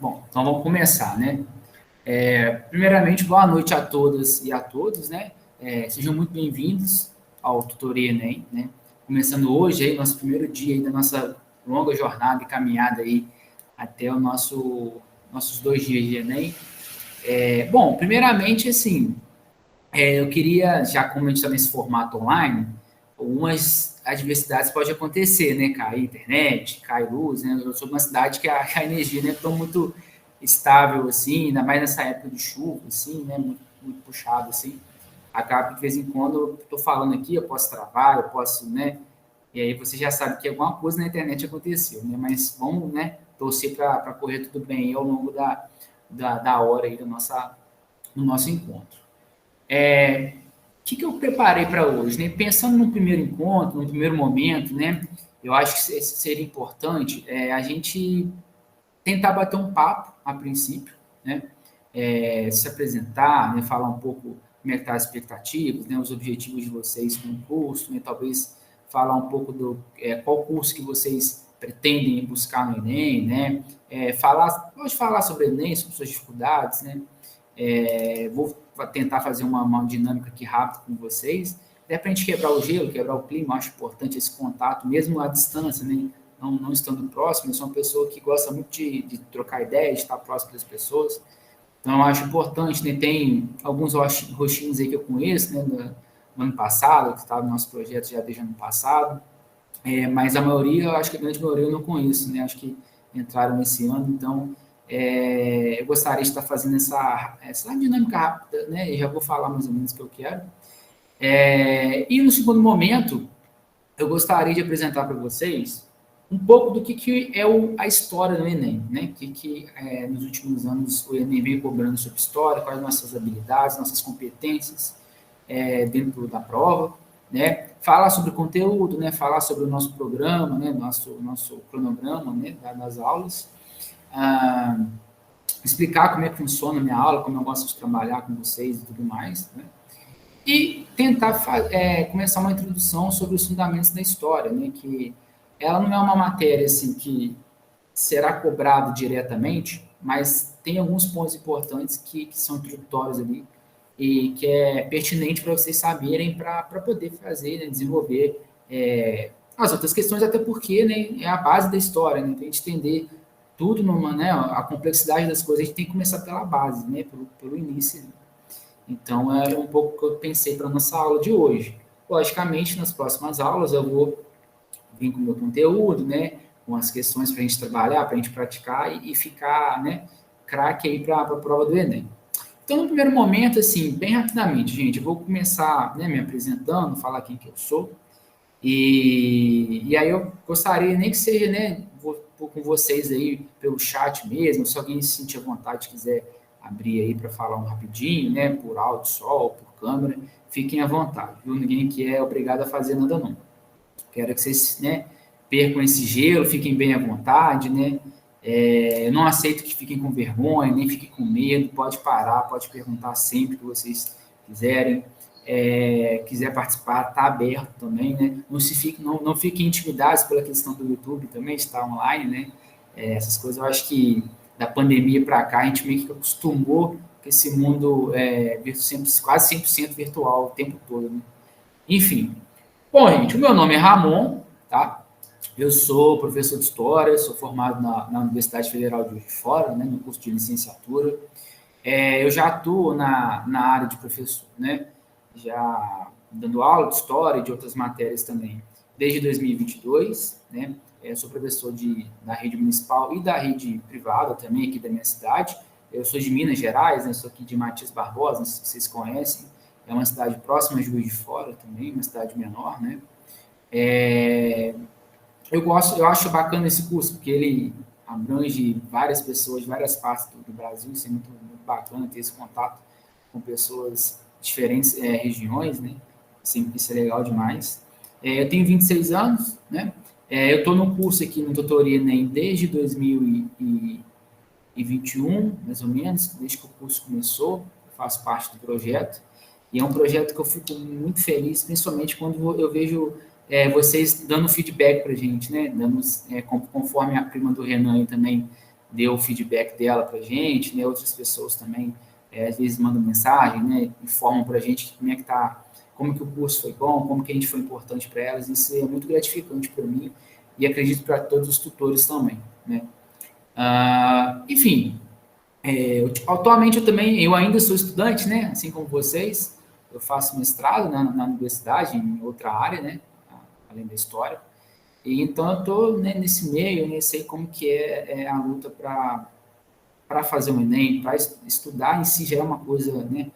Bom, então vamos começar, né? Primeiramente, boa noite a todas e a todos, né? Sejam muito bem-vindos ao Tutoria Enem, né? Começando hoje aí, nosso primeiro dia aí da nossa longa jornada e caminhada aí até o nossos 2 dias de Enem. Bom, primeiramente, assim, eu queria, já como a gente está nesse formato online, algumas adversidades podem acontecer, né? Cair internet, cair luz, né? Eu sou de uma cidade que a energia não é tão muito estável assim, ainda mais nessa época de chuva, assim, né? Muito puxado, assim. Acaba que de vez em quando eu estou falando aqui, eu posso travar, eu posso, né? E aí você já sabe que alguma coisa na internet aconteceu, né? Mas vamos, né? Torcer para correr tudo bem aí ao longo da hora aí do nosso encontro. O que eu preparei para hoje? Né? Pensando no primeiro encontro, no primeiro momento, né? Eu acho que seria importante a gente tentar bater um papo a princípio, né? Se apresentar, né? Falar um pouco como é que estão as expectativas, né? Os objetivos de vocês com o curso, né? Talvez falar um pouco do qual curso que vocês pretendem buscar no Enem, né? Pode falar sobre o Enem, sobre suas dificuldades, né? Vou tentar fazer uma dinâmica aqui rápida com vocês, até para a gente quebrar o gelo, quebrar o clima. Eu acho importante esse contato, mesmo à distância, né? Não estando próximo. Eu sou uma pessoa que gosta muito de trocar ideias, de estar próximo das pessoas. Então, eu acho importante, né? Tem alguns rostinhos aí que eu conheço, né? No ano passado, que estava no nosso projeto já desde o ano passado. Mas a maioria, eu acho que a grande maioria eu não conheço, né? Acho que entraram nesse ano, então eu gostaria de estar fazendo essa dinâmica rápida, né? E já vou falar mais ou menos o que eu quero. E no segundo momento, eu gostaria de apresentar para vocês um pouco do que é a história do Enem, né? Nos últimos anos o Enem vem cobrando sobre história, quais nossas habilidades, nossas competências dentro da prova, né? Falar sobre o conteúdo, né? Falar sobre o nosso programa, né? Nosso cronograma, né? Das aulas, ah, explicar como é que funciona a minha aula, como eu gosto de trabalhar com vocês e tudo mais, né? E tentar começar uma introdução sobre os fundamentos da história, né? Que ela não é uma matéria assim que será cobrada diretamente, mas tem alguns pontos importantes que são introdutórios ali e que é pertinente para vocês saberem para poder fazer, né, desenvolver as outras questões, até porque, né, é a base da história, né? Para a gente entender tudo, né, a complexidade das coisas, a gente tem que começar pela base, né, pelo início. Então, é um pouco o que eu pensei para a nossa aula de hoje. Logicamente, nas próximas aulas, eu vou vir com o meu conteúdo, né, com as questões para a gente trabalhar, para a gente praticar e ficar, né, craque aí para a prova do Enem. Então, no primeiro momento, assim, bem rapidamente, gente, eu vou começar, né, me apresentando, falar quem que eu sou, e aí eu gostaria, nem que seja, né, com vocês aí pelo chat mesmo, se alguém se sentir à vontade, quiser abrir aí para falar um rapidinho, né, por áudio só, ou por câmera, fiquem à vontade, viu? Ninguém que é obrigado a fazer nada não. Quero que vocês, né, percam esse gelo, fiquem bem à vontade, né? Eu não aceito que fiquem com vergonha, nem fiquem com medo. Pode parar, pode perguntar sempre que vocês quiserem. Quiser participar, está aberto também, né? Não fiquem intimidados pela questão do YouTube também, está online, né? Essas coisas eu acho que da pandemia para cá a gente meio que acostumou com esse mundo quase 100% virtual o tempo todo, né? Enfim, bom, gente, o meu nome é Ramon, tá? Eu sou professor de História, sou formado na Universidade Federal de Juiz de Fora, né, no curso de licenciatura. Eu já atuo na área de professor, né? Já dando aula de História e de outras matérias também, desde 2022, né? Sou professor da rede municipal e da rede privada também, aqui da minha cidade. Eu sou de Minas Gerais, né? Sou aqui de Matias Barbosa, não sei se vocês conhecem. É uma cidade próxima a Juiz de Fora também, uma cidade menor, né? Eu acho bacana esse curso, porque ele abrange várias pessoas de várias partes do Brasil, isso é muito bacana ter esse contato com pessoas de diferentes regiões, né? Isso é legal demais. Eu tenho 26 anos, né? Eu estou no curso aqui no Tutoria Enem desde 2021, mais ou menos, desde que o curso começou, eu faço parte do projeto. E é um projeto que eu fico muito feliz, principalmente quando eu vejo vocês dando feedback para a gente, né? Conforme a prima do Renan também deu o feedback dela para a gente, né? Outras pessoas também, às vezes mandam mensagem, né? Informam para a gente como é que tá, como que o curso foi bom, como que a gente foi importante para elas. Isso é muito gratificante para mim e acredito para todos os tutores também, né? Enfim, atualmente eu ainda sou estudante, né? Assim como vocês, eu faço mestrado na universidade, em outra área, né? Além da história. E então eu estou, né, nesse meio, né, sei como que é a luta para fazer o Enem, para estudar em si já é uma coisa, né,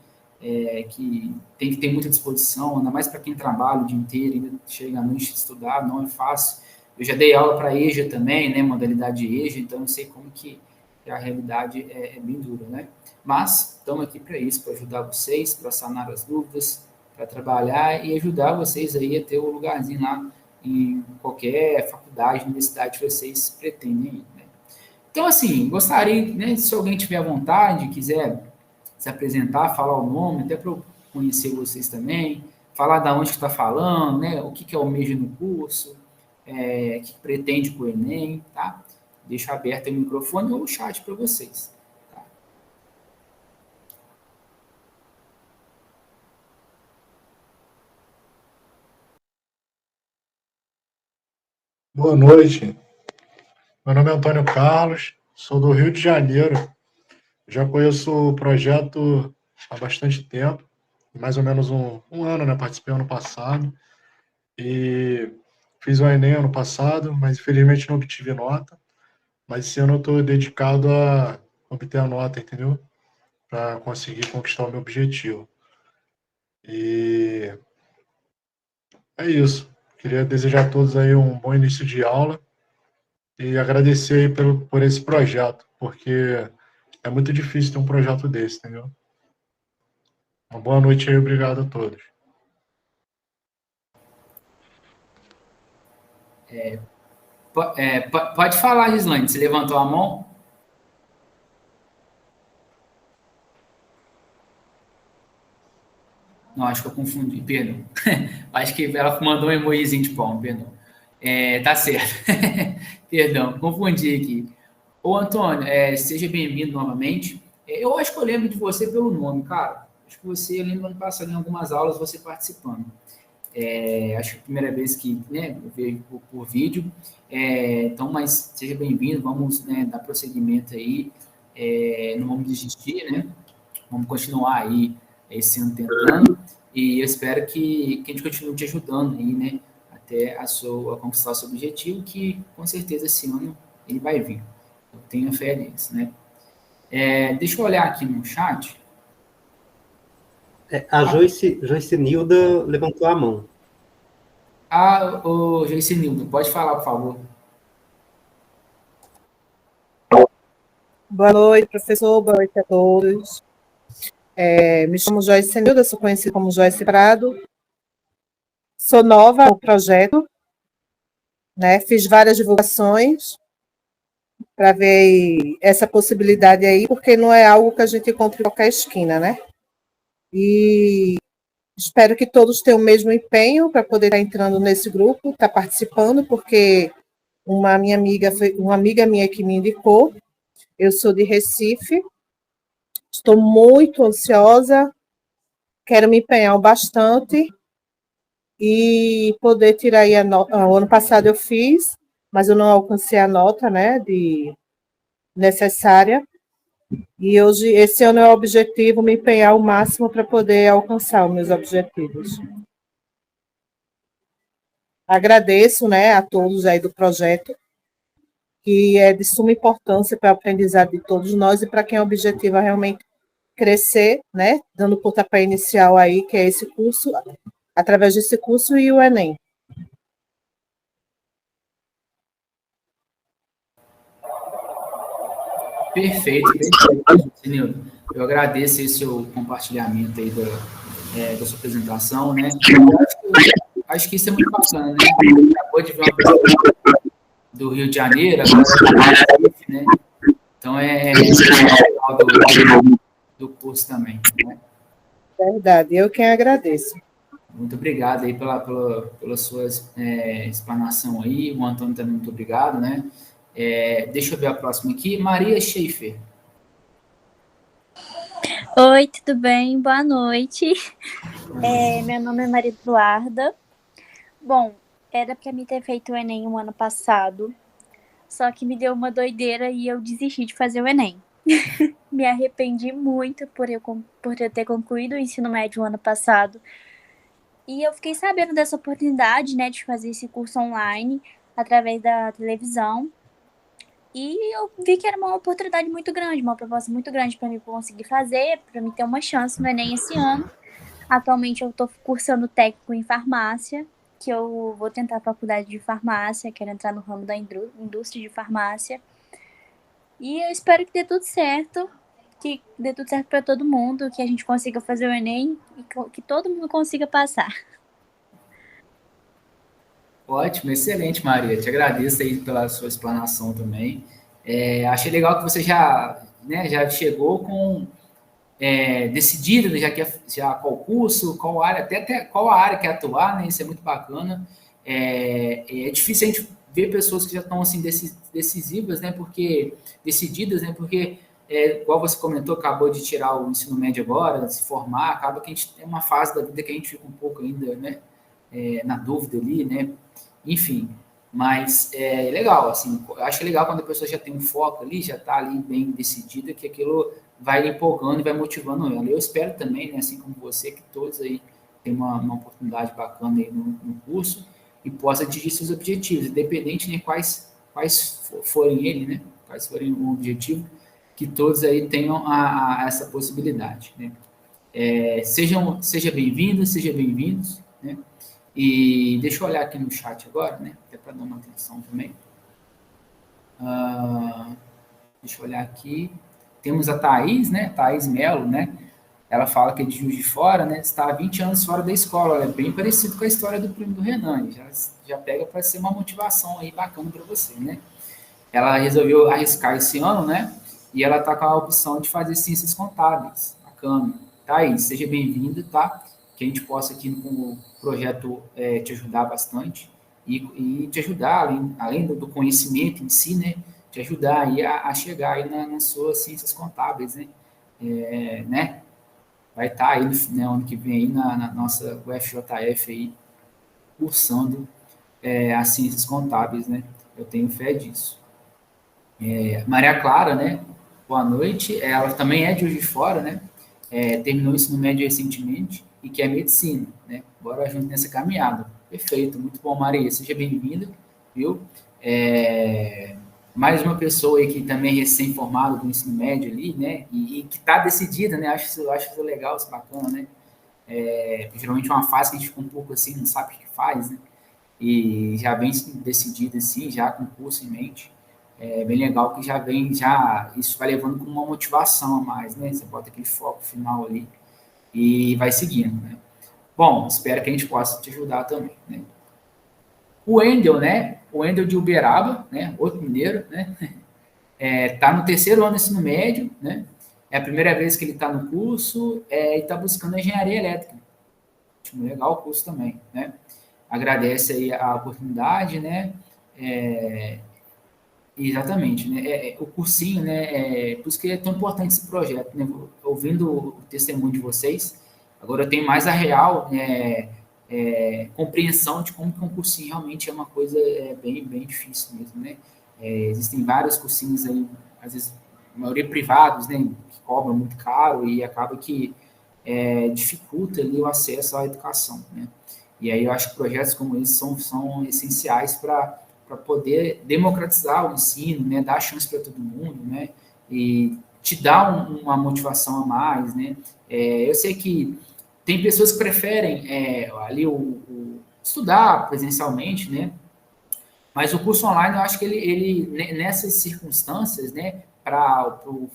que tem que ter muita disposição, ainda mais para quem trabalha o dia inteiro, ainda chega à noite estudar, não é fácil. Eu já dei aula para EJA também, né, modalidade de EJA, então eu sei como que a realidade é bem dura, né? Mas estamos aqui para isso, para ajudar vocês, para sanar as dúvidas, para trabalhar e ajudar vocês aí a ter o lugarzinho lá em qualquer faculdade, universidade que vocês pretendem, né? Então, assim, gostaria, né, se alguém tiver vontade, quiser se apresentar, falar o nome, até para eu conhecer vocês também, falar da onde está falando, né, o que é o MEJA no curso, o que pretende com o Enem, tá? Deixo aberto o microfone ou o chat para vocês. Tá? Boa noite. Meu nome é Antônio Carlos, sou do Rio de Janeiro. Já conheço o projeto há bastante tempo, mais ou menos um ano, né? Participei ano passado e fiz o Enem ano passado, mas infelizmente não obtive nota. Mas esse ano eu estou dedicado a obter a nota, entendeu? Para conseguir conquistar o meu objetivo. E é isso. Queria desejar a todos aí um bom início de aula e agradecer aí por esse projeto, porque é muito difícil ter um projeto desse, entendeu? Uma boa noite aí, obrigado a todos. Pode falar, Gislaine, você levantou a mão? Não, acho que eu confundi, perdão. Acho que ela mandou um emojizinho de palmo, perdão. Tá certo. Perdão, confundi aqui. Ô, Antônio, seja bem-vindo novamente. Eu acho que eu lembro de você pelo nome, cara. Acho que você, eu lembro ano passado em algumas aulas você participando. Acho que é a primeira vez que, né, eu vejo por vídeo. Então, mas seja bem-vindo, vamos, né, dar prosseguimento aí. Não vamos desistir, né? Vamos continuar aí esse ano tentando. E eu espero que a gente continue te ajudando aí, né? Até a conquistar o seu objetivo, que com certeza esse ano ele vai vir. Eu tenho fé nisso, né? Deixa eu olhar aqui no chat. A Joyce Nilda levantou a mão. O Joyce Nildo, pode falar, por favor. Boa noite, professor. Boa noite a todos. Me chamo Joyce Nilda, sou conhecida como Joyce Prado. Sou nova no projeto, né? Fiz várias divulgações para ver essa possibilidade aí, porque não é algo que a gente encontra em qualquer esquina, né? E espero que todos tenham o mesmo empenho para poder estar entrando nesse grupo, estar participando, porque uma amiga minha que me indicou. Eu sou de Recife, estou muito ansiosa, quero me empenhar bastante e poder tirar aí a nota. O ano passado eu fiz, mas eu não alcancei a nota, né, necessária. E hoje, esse ano é o objetivo, me empenhar o máximo para poder alcançar os meus objetivos. Agradeço, né, a todos aí do projeto, que é de suma importância para o aprendizado de todos nós e para quem objetiva realmente crescer, né, dando o pontapé inicial aí, que é esse curso, através desse curso e o Enem. Perfeito, Nildo. Eu agradeço esse seu compartilhamento aí da sua apresentação, né? Acho que isso é muito bacana, né? Acabou de ver uma pessoa do Rio de Janeiro, agora do Recife, né? Então é legal do curso também, né? Verdade, eu quem agradeço. Muito obrigado aí pela sua explanação aí, o Antônio também muito obrigado, né? Deixa eu ver a próxima aqui. Maria Schaefer. Oi, tudo bem? Boa noite. Meu nome é Maria Eduarda. Bom, era para mim ter feito o Enem o ano passado, só que me deu uma doideira e eu desisti de fazer o Enem. Me arrependi muito por eu ter concluído o ensino médio o ano passado. E eu fiquei sabendo dessa oportunidade, né, de fazer esse curso online através da televisão. E eu vi que era uma oportunidade muito grande, uma proposta muito grande para mim conseguir fazer, para mim ter uma chance no Enem esse ano. Atualmente eu estou cursando técnico em farmácia, que eu vou tentar a faculdade de farmácia, quero entrar no ramo da indústria de farmácia. E eu espero que dê tudo certo, que dê tudo certo para todo mundo, que a gente consiga fazer o Enem e que todo mundo consiga passar. Ótimo, excelente, Maria. Te agradeço aí pela sua explanação também. Achei legal que você já, né, já chegou com decidida, já qual curso, qual área, até qual área quer atuar, né? Isso é muito bacana. É difícil a gente ver pessoas que já estão assim decisivas, né? Decididas, né? Porque igual você comentou, acabou de tirar o ensino médio agora, se formar, acaba que a gente tem uma fase da vida que a gente fica um pouco ainda, né? Na dúvida ali, né? Enfim, mas é legal, assim, eu acho legal quando a pessoa já tem um foco ali, já está ali bem decidida, que aquilo vai empolgando e vai motivando ela. Eu espero também, né, assim como você, que todos aí tenham uma oportunidade bacana aí no curso e possa atingir seus objetivos, independente de quais forem ele, né, quais forem o objetivo, que todos aí tenham essa possibilidade, né. Seja bem-vindo, seja bem-vindos, né. E deixa eu olhar aqui no chat agora, né, até para dar uma atenção também. Deixa eu olhar aqui. Temos a Thaís, né? Thaís Melo, né? Ela fala que é de Juiz de Fora, né? Está há 20 anos fora da escola. Ela é bem parecido com a história do primo do Renan. Já pega para ser uma motivação aí bacana para você, né? Ela resolveu arriscar esse ano, né? E ela está com a opção de fazer ciências contábeis. Bacana. Thaís, seja bem-vinda, tá? Que a gente possa aqui com o projeto te ajudar bastante e te ajudar, além do conhecimento em si, né? Te ajudar aí a chegar aí nas suas ciências contábeis, né? Né? Vai estar aí no ano que vem aí na nossa UFJF aí, cursando as ciências contábeis, né? Eu tenho fé disso. Maria Clara, né? Boa noite. Ela também é de Juiz de Fora, né? Terminou o ensino médio recentemente e quer medicina, né? Bora junto nessa caminhada. Perfeito, muito bom, Maria. Seja bem-vinda, viu? Mais uma pessoa aí que também é recém-formada do ensino médio ali, né? E que está decidida, né? Acho isso legal, isso bacana, né? Geralmente é uma fase que a gente fica um pouco assim, não sabe o que faz, né? E já vem decidida assim, já com o curso em mente. É bem legal que isso vai levando com uma motivação a mais, né? Você bota aquele foco final ali e vai seguindo, né? Bom, espero que a gente possa te ajudar também, né? O Wendel, né? O Wendel de Uberaba, né? Outro mineiro, né? Tá no terceiro ano do ensino médio, né? É a primeira vez que ele está no curso e está buscando engenharia elétrica. Legal o curso também, né? Agradece aí a oportunidade, né? Exatamente, né? O cursinho, né? Por isso que é tão importante esse projeto, né? Ouvindo o testemunho de vocês, agora eu tenho mais a real compreensão de como que um cursinho realmente é uma coisa bem, bem difícil mesmo, né? Existem vários cursinhos aí, às vezes, a maioria privados, né? Que cobram muito caro e acaba que dificulta ali o acesso à educação, né? E aí eu acho que projetos como esse são essenciais para poder democratizar o ensino, né, dar chance para todo mundo, né, e te dar uma motivação a mais, né. Eu sei que tem pessoas que preferem ali estudar presencialmente, né, mas o curso online eu acho que ele nessas circunstâncias, né, para o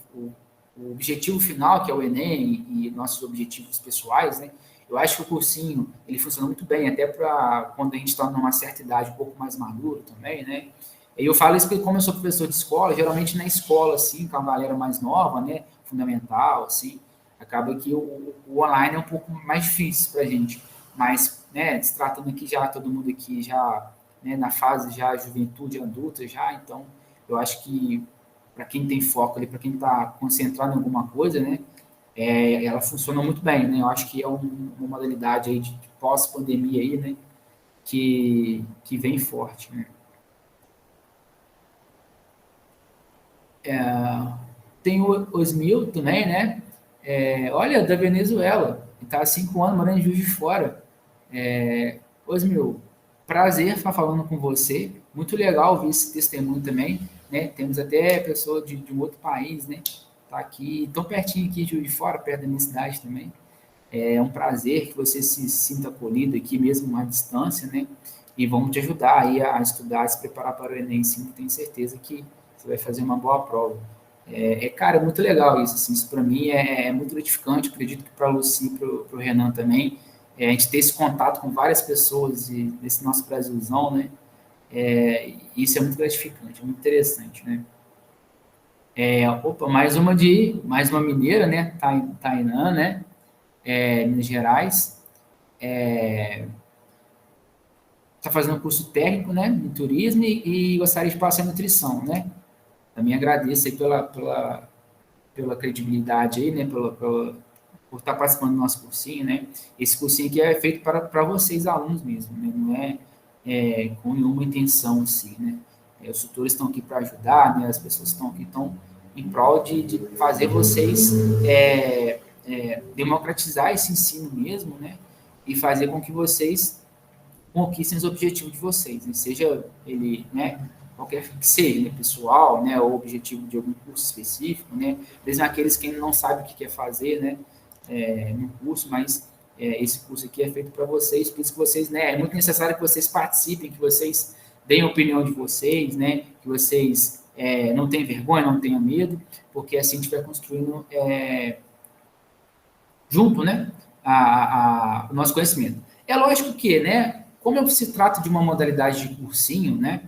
objetivo final, que é o Enem e nossos objetivos pessoais, né, eu acho que o cursinho, ele funciona muito bem, até para quando a gente está numa certa idade um pouco mais maduro também, né? E eu falo isso porque, como eu sou professor de escola, geralmente na escola, assim, com a galera mais nova, né, fundamental, assim, acaba que o online é um pouco mais difícil para a gente. Mas, né, se tratando aqui já, todo mundo aqui já, né, na fase já juventude adulta já, então Eu acho que para quem tem foco ali, para quem está concentrado em alguma coisa, né, ela funciona muito bem, né? Eu acho que é uma modalidade aí de pós-pandemia aí, né, que vem forte, né? Tem o Osmil também, né? Olha, da Venezuela, ele está há 5 anos morando em Juiz de Fora. Osmil, prazer estar falando com você. Muito legal ouvir esse testemunho também, né? Temos até pessoa de um outro país, né? Tá aqui, tão pertinho aqui de Juiz de Fora, perto da minha cidade também. É um prazer que você se sinta acolhido aqui mesmo à distância, né? E vamos te ajudar aí a estudar, a se preparar para o Enem, sim, tenho certeza que você vai fazer uma boa prova. Cara, é muito legal isso, assim, isso para mim é muito gratificante, acredito que para a Lucy e para o Renan também, a gente ter esse contato com várias pessoas desse nosso Brasilzão, né? Isso é muito gratificante, é muito interessante, né? Mais uma mineira, né? Tainã, né? Minas Gerais. Está fazendo curso técnico, né? Em turismo e gostaria de passar em nutrição, né? Também agradeço aí pela credibilidade aí, né? Por estar participando do nosso cursinho, né? Esse cursinho aqui é feito para vocês, alunos mesmo, né? Não com nenhuma intenção assim, né? Os tutores estão aqui para ajudar, né? As pessoas estão aqui em prol de fazer vocês democratizar esse ensino mesmo, né? E fazer com que vocês conquistem os objetivos de vocês, né? Seja ele, né? Qualquer que seja, né, pessoal, né, ou objetivo de algum curso específico, né, mesmo aqueles que não sabem o que quer fazer, né, no curso, mas esse curso aqui é feito para vocês, por isso que vocês, né, é muito necessário que vocês participem, que vocês deem a opinião de vocês, né, que vocês não tenham vergonha, não tenham medo, porque assim a gente vai construindo junto, né, o nosso conhecimento. É lógico que, né, como se trata de uma modalidade de cursinho, né,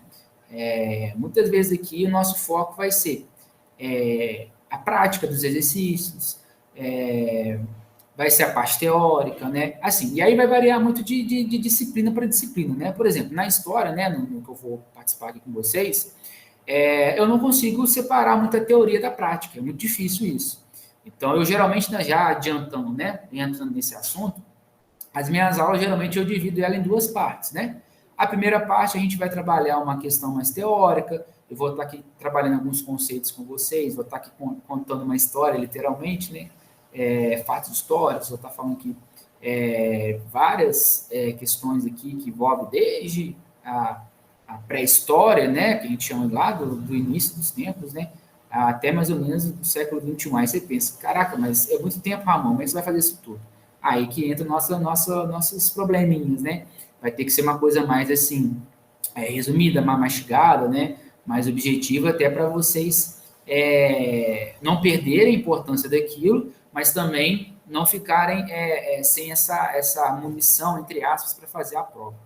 muitas vezes aqui o nosso foco vai ser a prática dos exercícios, vai ser a parte teórica, né? Assim, e aí vai variar muito de disciplina para disciplina, né? Por exemplo, na história, né, no que eu vou participar aqui com vocês, eu não consigo separar muita teoria da prática, é muito difícil isso. Então, eu geralmente, já adiantando, né, entrando nesse assunto, as minhas aulas, geralmente, eu divido ela em 2 partes, né? A primeira parte, a gente vai trabalhar uma questão mais teórica, eu vou estar aqui trabalhando alguns conceitos com vocês, vou estar aqui contando uma história, literalmente, né? Fatos históricos, vou estar falando aqui várias questões aqui que envolvem desde a pré-história, né? Que a gente chama lá do início dos tempos, né? Até mais ou menos do século XXI. Aí você pensa, caraca, mas é muito tempo, Ramon, como é que você vai fazer isso tudo? Aí que entra nossos probleminhas, né? Vai ter que ser uma coisa mais, assim, resumida, mais mastigada, né? Mais objetiva, até para vocês não perderem a importância daquilo, mas também não ficarem sem essa munição, entre aspas, para fazer a prova,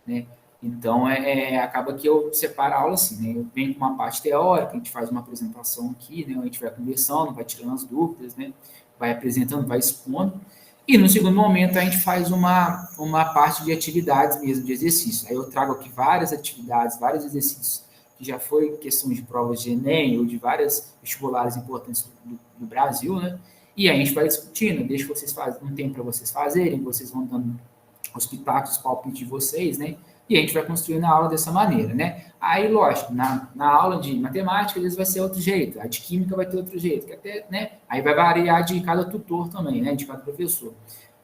né? Então, acaba que eu separo a aula assim, né? Eu venho com uma parte teórica, a gente faz uma apresentação aqui, né? A gente vai conversando, vai tirando as dúvidas, né? Vai apresentando, vai expondo. E no segundo momento a gente faz uma parte de atividades mesmo, de exercício. Aí eu trago aqui várias atividades, vários exercícios, que já foi questão de provas de Enem ou de vários vestibulares importantes do Brasil, né? E aí a gente vai discutindo, deixa vocês um tempo para vocês fazerem, vocês vão dando os pitacos, os palpites de vocês, né? E a gente vai construindo a aula dessa maneira, né? Aí, lógico, na aula de matemática, às vezes vai ser outro jeito, a de química vai ter outro jeito, que até, né? Aí vai variar de cada tutor também, né? De cada professor.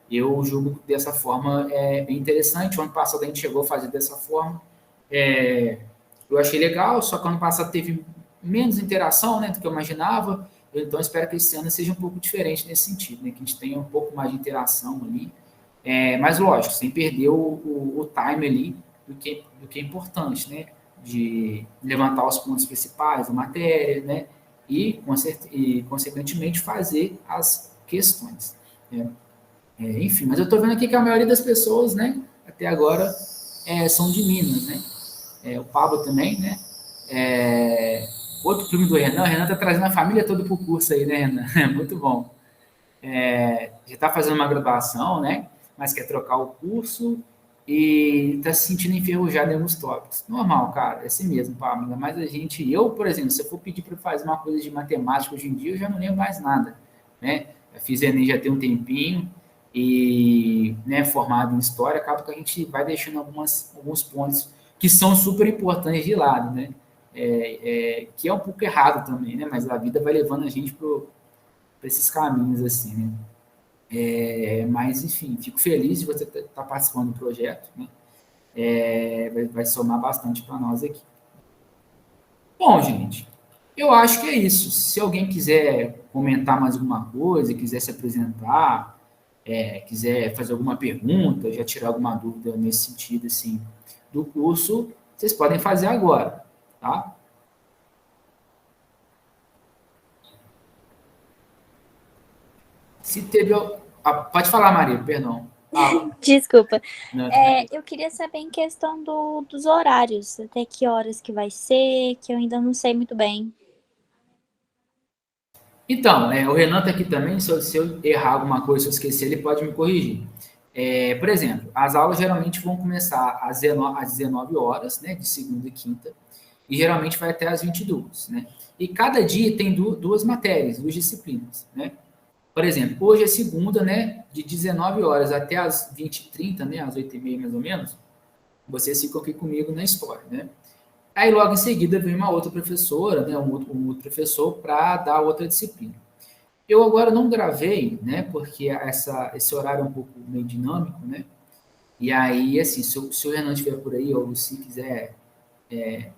Eu julgo dessa forma bem interessante. O ano passado a gente chegou a fazer dessa forma. Eu achei legal, só que ano passado teve menos interação, né, do que eu imaginava. Então, espero que esse ano seja um pouco diferente nesse sentido, né? Que a gente tenha um pouco mais de interação ali. Mas, lógico, sem perder o time ali do que é importante, né? De levantar os pontos principais da matéria, né? E consequentemente, fazer as questões, né? Enfim, mas eu estou vendo aqui que a maioria das pessoas, né? Até agora, são de Minas, né? O Pablo também, né? Outro primo do Renan. O Renan está trazendo a família toda para o curso aí, né, Renan? Muito bom. Já está fazendo uma graduação, né? Mas quer trocar o curso e está se sentindo enferrujado em alguns tópicos. Normal, cara, é assim mesmo, Pamela. Mas eu, por exemplo, se eu for pedir para fazer uma coisa de matemática hoje em dia, eu já não lembro mais nada, né? Eu fiz Enem já tem um tempinho e, né, formado em História, acaba que a gente vai deixando alguns pontos que são super importantes de lado, né? Que é um pouco errado também, né? Mas a vida vai levando a gente para esses caminhos, assim, né? Mas, enfim, fico feliz de você estar participando do projeto, né? Vai somar bastante para nós aqui. Bom, gente, eu acho que é isso. Se alguém quiser comentar mais alguma coisa, quiser se apresentar, quiser fazer alguma pergunta, já tirar alguma dúvida nesse sentido, assim, do curso, vocês podem fazer agora, tá? Se teve... pode falar, Maria, perdão. Desculpa. Não, Eu queria saber em questão dos horários, até que horas que vai ser, que eu ainda não sei muito bem. Então, o Renan está aqui também, se eu errar alguma coisa, se eu esquecer, ele pode me corrigir. Por exemplo, as aulas geralmente vão começar às 19 horas, né, de segunda e quinta, e geralmente vai até às 22, né? E cada dia tem duas matérias, duas disciplinas, né? Por exemplo, hoje é segunda, né, de 19 horas até às 20h30, né, às 8h30 mais ou menos, vocês ficam aqui comigo na história, né? Aí logo em seguida vem uma outra professora, né, um outro professor para dar outra disciplina. Eu agora não gravei, né, porque esse horário é um pouco meio dinâmico, né? E aí, assim, se o Renan estiver por aí, ou se quiser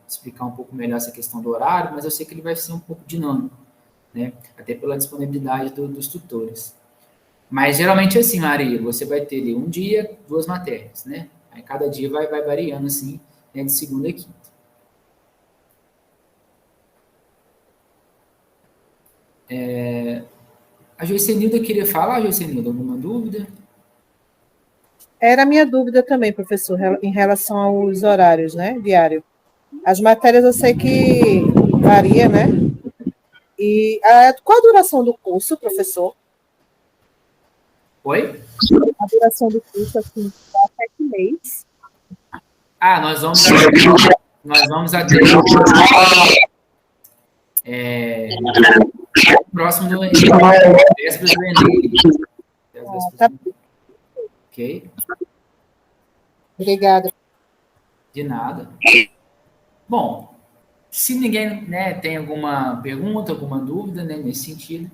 explicar um pouco melhor essa questão do horário, mas eu sei que ele vai ser um pouco dinâmico, né? Até pela disponibilidade dos tutores. Mas geralmente é assim, Maria, você vai ter ali um dia, duas matérias, né? Aí cada dia vai variando, assim, né, de segunda a quinta. A Joicenilda queria falar, Joicenilda, alguma dúvida? Era a minha dúvida também, professor, em relação aos horários, né, diário. As matérias eu sei que varia, né? E qual a duração do curso, professor? Oi? A duração do curso, assim, até que mês? Nós vamos até próximo do Enem. Vésperas do Enem. Tá. Ok? Obrigada. De nada. Bom, se ninguém, né, tem alguma pergunta, alguma dúvida, né, nesse sentido,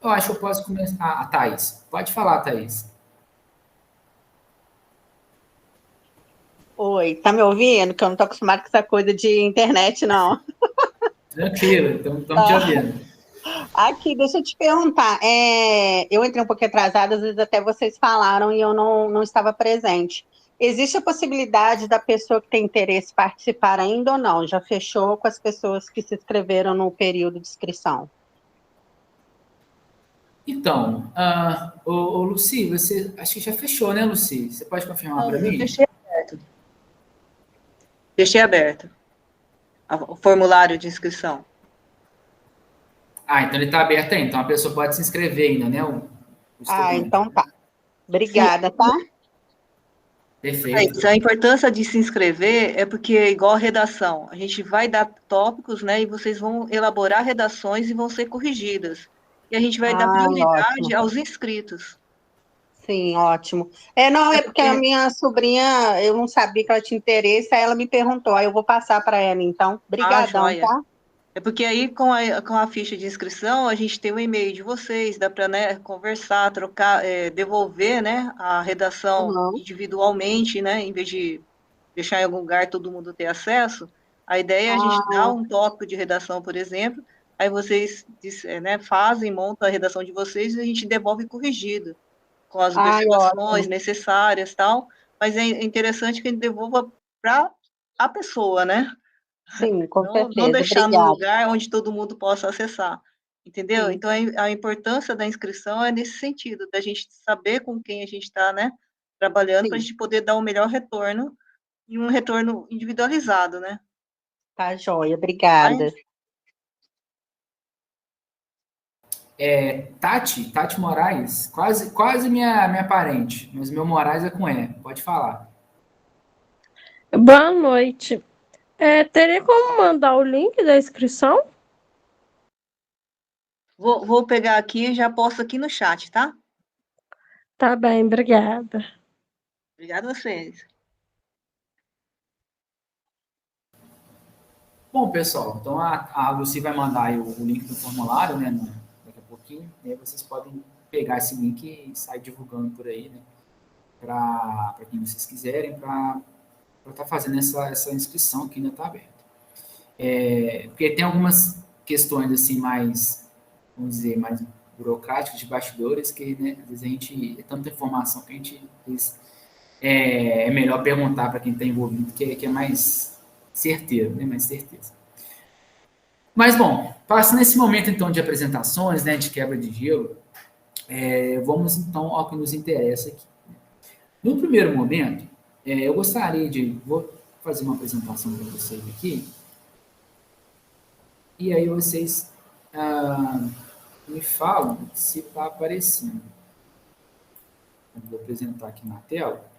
eu acho que eu posso começar. A Thaís. Pode falar, Thaís. Oi, tá me ouvindo? Que eu não tô acostumada com essa coisa de internet, não. Tranquilo, estamos te ouvindo. Aqui, deixa eu te perguntar. Eu entrei um pouquinho atrasada, às vezes até vocês falaram e eu não estava presente. Existe a possibilidade da pessoa que tem interesse participar ainda ou não? Já fechou com as pessoas que se inscreveram no período de inscrição? Então, Luci, você acho que já fechou, né, Luci? Você pode confirmar para mim? Deixei aberto. Deixei aberto o formulário de inscrição. Então ele está aberto aí. Então a pessoa pode se inscrever ainda, né? O Então tá. Obrigada, tá? Perfeito. A importância de se inscrever é porque, igual a redação, a gente vai dar tópicos, né? E vocês vão elaborar redações e vão ser corrigidas. E a gente vai dar prioridade ótimo. aos inscritos. Sim, ótimo. Não, é porque a minha sobrinha, eu não sabia que ela tinha interesse, aí ela me perguntou, aí eu vou passar para ela, então. Obrigadão, joia. tá? É porque aí, com a ficha de inscrição, a gente tem o e-mail de vocês, dá para, né, conversar, trocar, devolver, né, a redação individualmente, né, em vez de deixar em algum lugar todo mundo ter acesso. A ideia é a gente dar um tópico de redação, por exemplo, aí vocês, né, fazem, montam a redação de vocês e a gente devolve corrigido, com as observações necessárias e tal, mas é interessante que a gente devolva para a pessoa, né? Sim, com certeza. Não deixar Obrigada. num lugar onde todo mundo possa acessar, entendeu? Sim. Então, a importância da inscrição é nesse sentido, da gente saber com quem a gente está, né, trabalhando, para a gente poder dar o melhor retorno, e um retorno individualizado, né? Tá, joia. Obrigada. Tati Moraes, quase minha parente, mas meu Moraes é com E, pode falar. Boa noite. Teria como mandar o link da inscrição? Vou pegar aqui e já posto aqui no chat, tá? Tá bem, obrigada. Obrigada a vocês. Bom, pessoal, então a Lucy vai mandar aí o link do formulário, né, daqui a pouquinho, e aí vocês podem pegar esse link e sair divulgando por aí, né, para quem vocês quiserem, para estar fazendo essa inscrição que ainda está aberta. Porque tem algumas questões, assim, mais, vamos dizer, mais burocráticas, de bastidores, que, né, às vezes a gente, é tanta informação que a gente, às vezes, é melhor perguntar para quem está envolvido, que é mais certeiro, né, mais certeza. Mas, bom, passando esse momento, então, de apresentações, né, de quebra de gelo, vamos, então, ao que nos interessa aqui. No primeiro momento, eu gostaria vou fazer uma apresentação para vocês aqui, e aí vocês me falam se está aparecendo. Eu vou apresentar aqui na tela.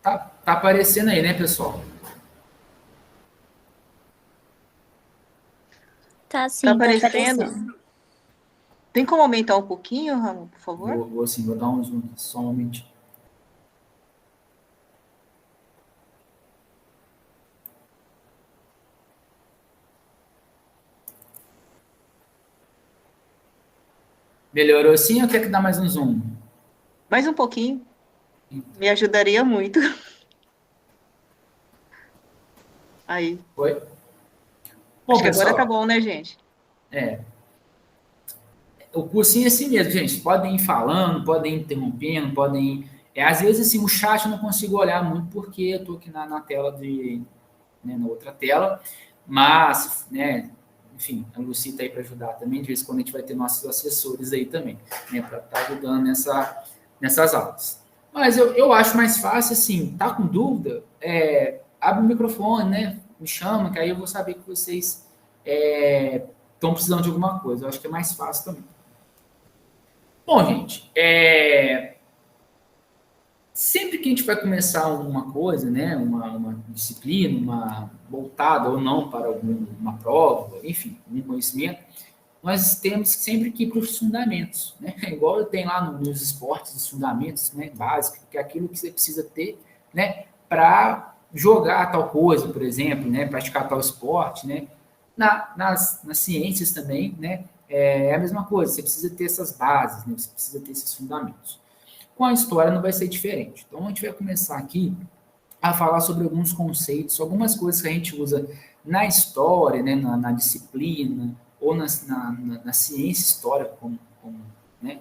Tá aparecendo aí, né, pessoal? Tá sim, Tá tá aparecendo. aparecendo. Tem como aumentar um pouquinho, Ramon, por favor? Vou dar um zoom, só um momentinho. Melhorou assim ou quer que dá mais um zoom? Mais um pouquinho. Me ajudaria muito. Aí. Foi? Bom, Acho que pessoal, agora tá bom, né, gente? O cursinho é assim mesmo, gente. Podem ir falando, podem ir interrompendo, podem ir... às vezes, assim, o chat eu não consigo olhar muito porque eu estou aqui na tela né, na outra tela, mas, né, enfim, a Lucy está aí para ajudar também. De vez em quando a gente vai ter nossos assessores aí também, né, para estar ajudando nessas aulas. Mas eu acho mais fácil, assim, tá com dúvida? Abre o microfone, né? Me chama, que aí eu vou saber que vocês estão precisando de alguma coisa. Eu acho que é mais fácil também. Bom, gente, sempre que a gente vai começar alguma coisa, né, uma disciplina, voltada ou não para uma prova, enfim, um conhecimento, nós temos sempre que ir para os fundamentos, né? Igual tem lá nos esportes, os fundamentos, né, básicos, que é aquilo que você precisa ter, né, para jogar tal coisa, por exemplo, né, praticar tal esporte, né, nas ciências também, né, é a mesma coisa, você precisa ter essas bases, né, você precisa ter esses fundamentos. Com a história não vai ser diferente. Então, a gente vai começar aqui a falar sobre alguns conceitos, algumas coisas que a gente usa na história, né, na disciplina, ou na ciência histórica, né,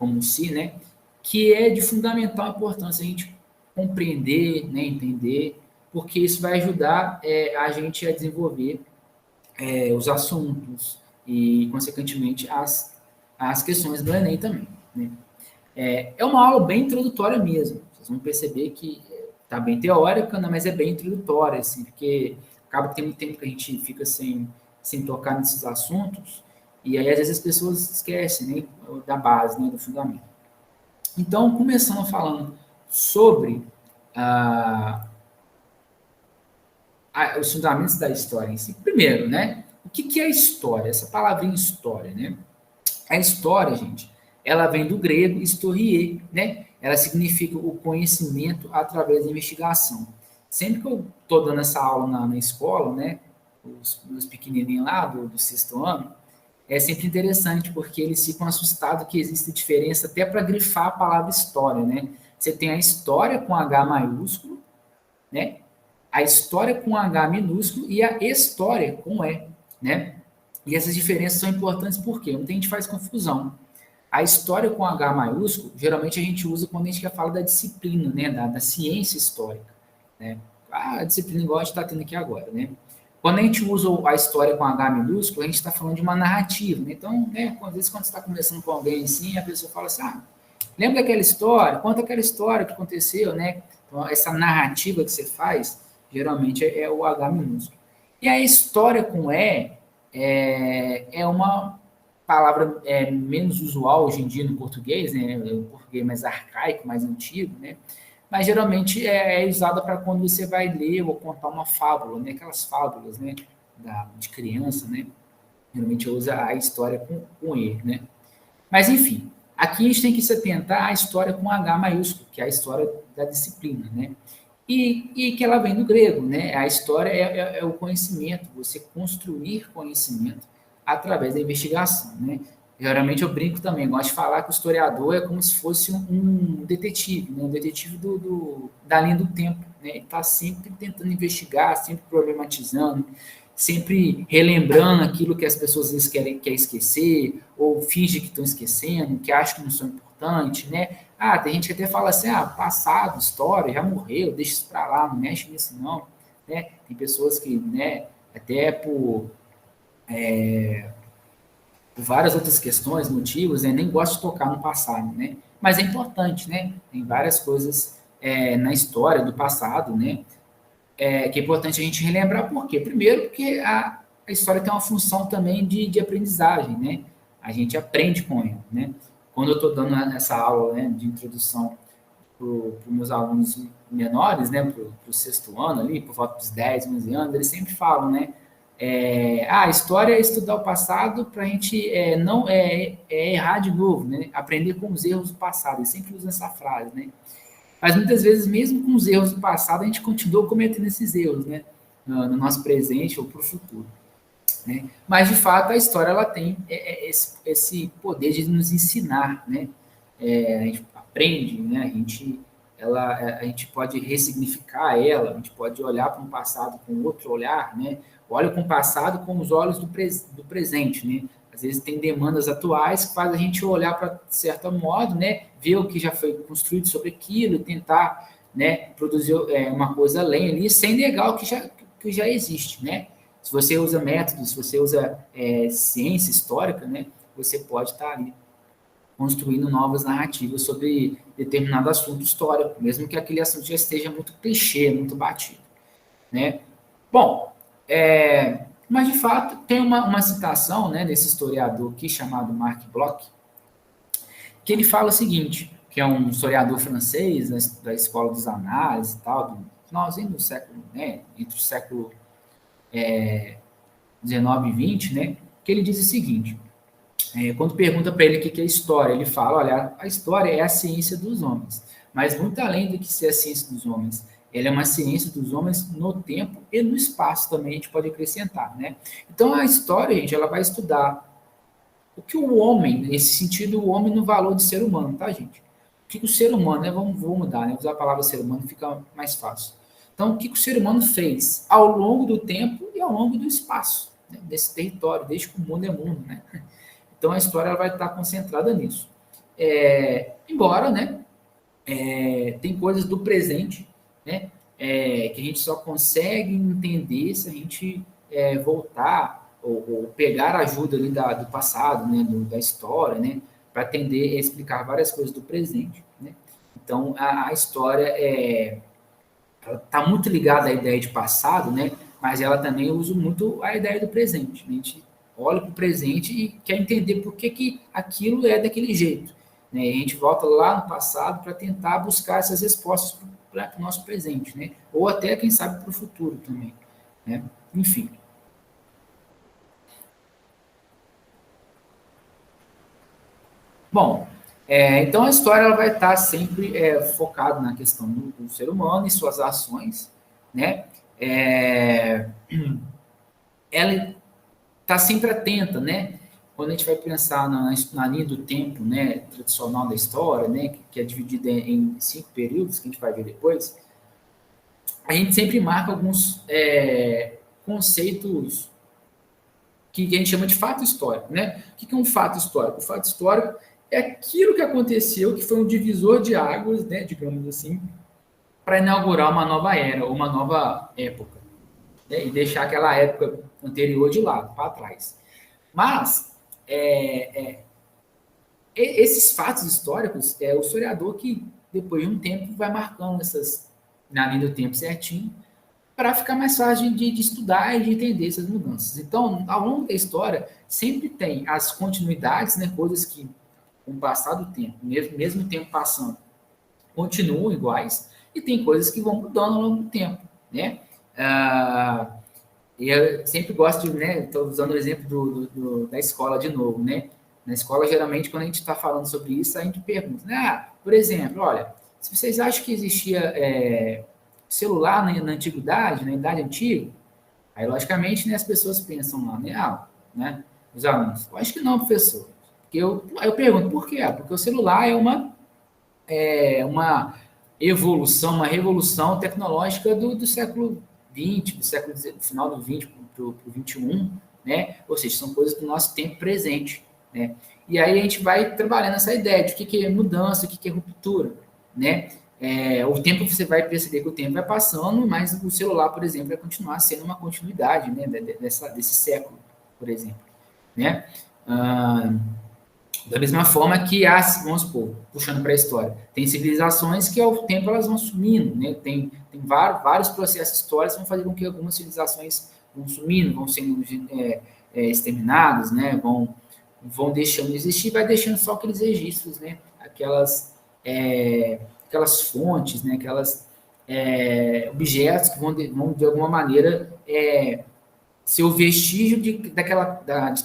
como si, né, que é de fundamental importância a gente compreender, né, entender, porque isso vai ajudar a gente a desenvolver os assuntos e, consequentemente, as questões do Enem também. Né? É uma aula bem introdutória mesmo. Vocês vão perceber que está bem teórica, né, mas é bem introdutória, assim, porque acaba que tem muito tempo que a gente fica sem tocar nesses assuntos, e aí às vezes as pessoas esquecem, né, da base, né, do fundamento. Então, começando falando sobre os fundamentos da história em si. Primeiro, né, o que é história? Essa palavrinha história, né? A história, gente, ela vem do grego historie, né? Ela significa o conhecimento através da investigação. Sempre que eu estou dando essa aula na escola, né, os pequenininhos lá do sexto ano, é sempre interessante porque eles ficam assustados que existe diferença até para grifar a palavra história, né? Você tem a história com H maiúsculo, né? A história com H minúsculo e a história com E, né? E essas diferenças são importantes porque muita gente faz confusão. A história com H maiúsculo, geralmente a gente usa quando a gente quer falar da disciplina, né? Da ciência histórica, né? A disciplina igual a gente está tendo aqui agora, né? Quando a gente usa a história com H minúsculo, a gente está falando de uma narrativa, né? Então, né, às vezes quando você está conversando com alguém assim, a pessoa fala assim, lembra aquela história? Conta aquela história que aconteceu, né? Então, essa narrativa que você faz, geralmente é o H minúsculo. E a história com E é uma palavra menos usual hoje em dia no português, né? É um português mais arcaico, mais antigo, né? Mas geralmente é usada para quando você vai ler ou contar uma fábula, né? Aquelas fábulas, né? De criança, né? Geralmente usa a história com E, né? Mas, enfim, aqui a gente tem que se atentar à história com H maiúsculo, que é a história da disciplina, né? E que ela vem do grego, né? A história é o conhecimento, você construir conhecimento através da investigação, né? Geralmente eu brinco também, gosto de falar que o historiador é como se fosse um detetive, né? Um detetive da linha do tempo, né? Ele está sempre tentando investigar, sempre problematizando, sempre relembrando aquilo que as pessoas às vezes querem esquecer, ou fingem que estão esquecendo, que acham que não são importantes, né? Tem gente que até fala assim, passado, história, já morreu, deixa isso para lá, não mexe nisso não, né? Tem pessoas que, né, até por várias outras questões, motivos, nem gostam de tocar no passado, né? Mas é importante, né? Tem várias coisas na história do passado, né? Que é importante a gente relembrar por quê? Primeiro, porque a história tem uma função também de aprendizagem, né? A gente aprende com ela, né? Quando eu estou dando essa aula, né, de introdução para os meus alunos menores, né, para o sexto ano ali, por volta dos 10, 11 anos, eles sempre falam, né? A história é estudar o passado para a gente não errar de novo, né? Aprender com os erros do passado. Eles sempre usam essa frase, né? Mas muitas vezes, mesmo com os erros do passado, a gente continua cometendo esses erros, né? No nosso presente ou para o futuro. Né? Mas, de fato, a história ela tem esse poder de nos ensinar, né? A gente aprende, né? A gente pode ressignificar ela, a gente pode olhar para um passado com outro olhar, né? Olha para o passado com os olhos do presente, né? Às vezes tem demandas atuais que fazem a gente olhar para certo modo, né? Ver o que já foi construído sobre aquilo, tentar, né, produzir uma coisa além ali, sem negar o que já existe, né? Se você usa métodos, se você usa ciência histórica, né, você pode estar ali construindo novas narrativas sobre determinado assunto histórico, mesmo que aquele assunto já esteja muito clichê, muito batido, né? Bom, mas de fato tem uma citação, né, desse historiador aqui chamado Marc Bloch, que ele fala o seguinte, que é um historiador francês da escola dos análises e tal, do finalzinho do século, né, entre o século 19 e 20, né, que ele diz o seguinte, quando pergunta para ele o que é história, ele fala, olha, a história é a ciência dos homens, mas muito além do que ser a ciência dos homens, ela é uma ciência dos homens no tempo e no espaço também, a gente pode acrescentar, né? Então, a história, gente, ela vai estudar o que o homem, nesse sentido, o homem no valor de ser humano, tá, gente? O que o ser humano, né? Vou mudar, né? Usar a palavra ser humano fica mais fácil. Então, o que o ser humano fez ao longo do tempo e ao longo do espaço, né? Desse território, desde que o mundo é mundo, né? Então, a história ela vai estar concentrada nisso. Embora, né? Tem coisas do presente, né? Que a gente só consegue entender se a gente voltar ou pegar a ajuda ali do passado, né? Da história, né? Para atender a explicar várias coisas do presente, né? Então, a história está muito ligada à ideia de passado, né? Mas ela também usa muito a ideia do presente. A gente olha para o presente e quer entender por que aquilo é daquele jeito. Né? A gente volta lá no passado para tentar buscar essas respostas para o nosso presente, né? Ou até, quem sabe, para o futuro também. Né? Enfim. Bom, então a história ela vai estar sempre focada na questão do ser humano e suas ações, né? Ela está sempre atenta, né? Quando a gente vai pensar na linha do tempo, né, tradicional da história, né, que é dividida em 5 períodos, que a gente vai ver depois, a gente sempre marca alguns conceitos que a gente chama de fato histórico, né? O que é um fato histórico? O fato histórico é aquilo que aconteceu, que foi um divisor de águas, né, digamos assim, para inaugurar uma nova era, ou uma nova época, né, e deixar aquela época anterior de lado, para trás. Mas esses fatos históricos, o historiador que, depois de um tempo, vai marcando na linha do tempo certinho, para ficar mais fácil de estudar e de entender essas mudanças. Então, ao longo da história, sempre tem as continuidades, né, coisas que, com o passar do tempo, mesmo o tempo passando, continuam iguais, e tem coisas que vão mudando ao longo do tempo, né? Eu sempre gosto de, né, estou usando o exemplo da escola de novo, né? Na escola, geralmente, quando a gente está falando sobre isso, a gente pergunta, né? Por exemplo, olha, se vocês acham que existia celular na antiguidade, na idade antiga, aí, logicamente, né, as pessoas pensam lá, né, os alunos, eu acho que não, professor. Aí eu pergunto, por quê? Porque o celular é uma evolução, uma revolução tecnológica do século XX, do final do XX para o XXI, né? Ou seja, são coisas do nosso tempo presente, né? E aí a gente vai trabalhando essa ideia de o que é mudança, o que é ruptura, né? O tempo, você vai perceber que o tempo vai passando, mas o celular, por exemplo, vai continuar sendo uma continuidade, né, desse século, por exemplo, né? Da mesma forma que vamos supor, puxando para a história, tem civilizações que ao tempo elas vão sumindo, né? Tem vários processos históricos que vão fazer com que algumas civilizações vão sumindo, vão sendo exterminadas, né? Vão deixando de existir, vai deixando só aqueles registros, né? Aquelas fontes, né? Aquelas objetos que vão de alguma maneira ser o vestígio de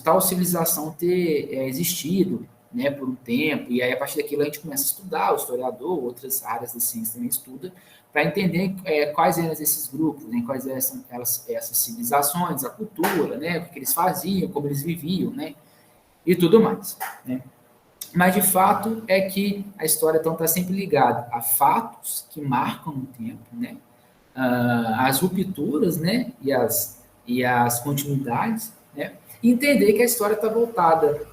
tal civilização ter existido, né, por um tempo, e aí a partir daquilo a gente começa a estudar, o historiador, outras áreas da ciência também estuda, para entender quais eram esses grupos, né, quais eram essas civilizações, a cultura, né, o que eles faziam, como eles viviam, né, e tudo mais, né. Mas, de fato, é que a história, então, está sempre ligada a fatos que marcam no tempo, né, as rupturas, né, e as continuidades, né? E entender que a história está voltada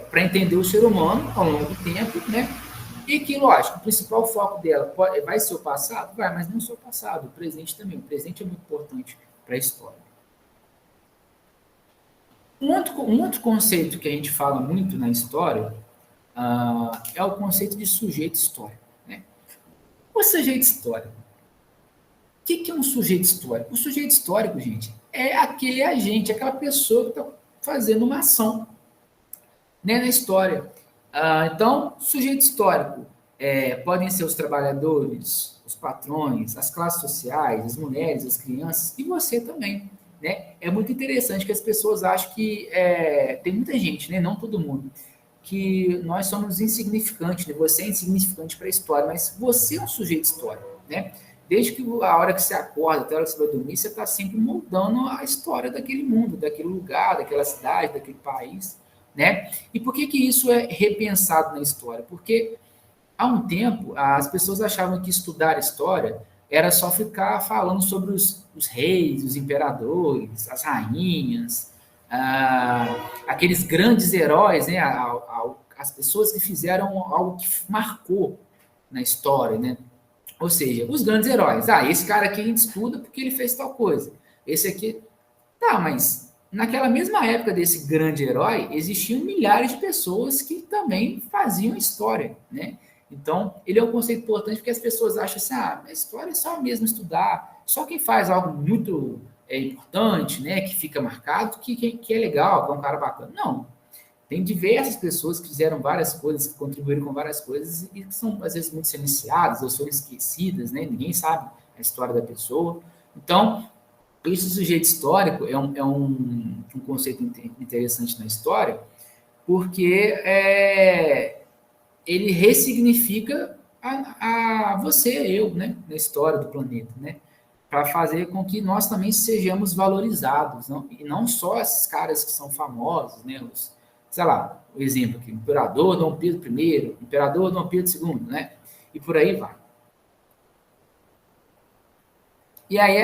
para entender o ser humano ao longo do tempo, né? E que, lógico, o principal foco dela vai ser o passado? Vai, mas não só o passado, o presente também. O presente é muito importante para a história. Um outro conceito que a gente fala muito na história é o conceito de sujeito histórico, né? O sujeito histórico. O que é um sujeito histórico? O sujeito histórico, gente, é aquele agente, aquela pessoa que está fazendo uma ação, né, na história. Então, sujeito histórico podem ser os trabalhadores, os patrões, as classes sociais, as mulheres, as crianças, e você também, né? É muito interessante que as pessoas acham que tem muita gente, né, não todo mundo, que nós somos insignificantes, né? Você é insignificante para a história, mas você é um sujeito histórico, né? Desde que a hora que você acorda, até a hora que você vai dormir, você está sempre moldando a história daquele mundo, daquele lugar, daquela cidade, daquele país, né? E por que isso é repensado na história? Porque há um tempo as pessoas achavam que estudar história era só ficar falando sobre os reis, os imperadores, as rainhas, aqueles grandes heróis, né? As pessoas que fizeram algo que marcou na história, né? Ou seja, os grandes heróis. Esse cara aqui a gente estuda porque ele fez tal coisa. Esse aqui... Tá, mas naquela mesma época desse grande herói, existiam milhares de pessoas que também faziam história, né? Então, ele é um conceito importante porque as pessoas acham assim, a história é só mesmo estudar, só quem faz algo muito importante, né, que fica marcado, que é legal, que é um cara bacana. Não. Tem diversas pessoas que fizeram várias coisas, que contribuíram com várias coisas e que são, às vezes, muito silenciadas ou são esquecidas, né? Ninguém sabe a história da pessoa. Então, esse sujeito histórico é um conceito interessante na história, porque ele ressignifica você, eu, né? Na história do planeta, né? Para fazer com que nós também sejamos valorizados, não? E não só esses caras que são famosos, né? Sei lá, o exemplo aqui, Imperador Dom Pedro I, Imperador Dom Pedro II, né? E por aí vai. E aí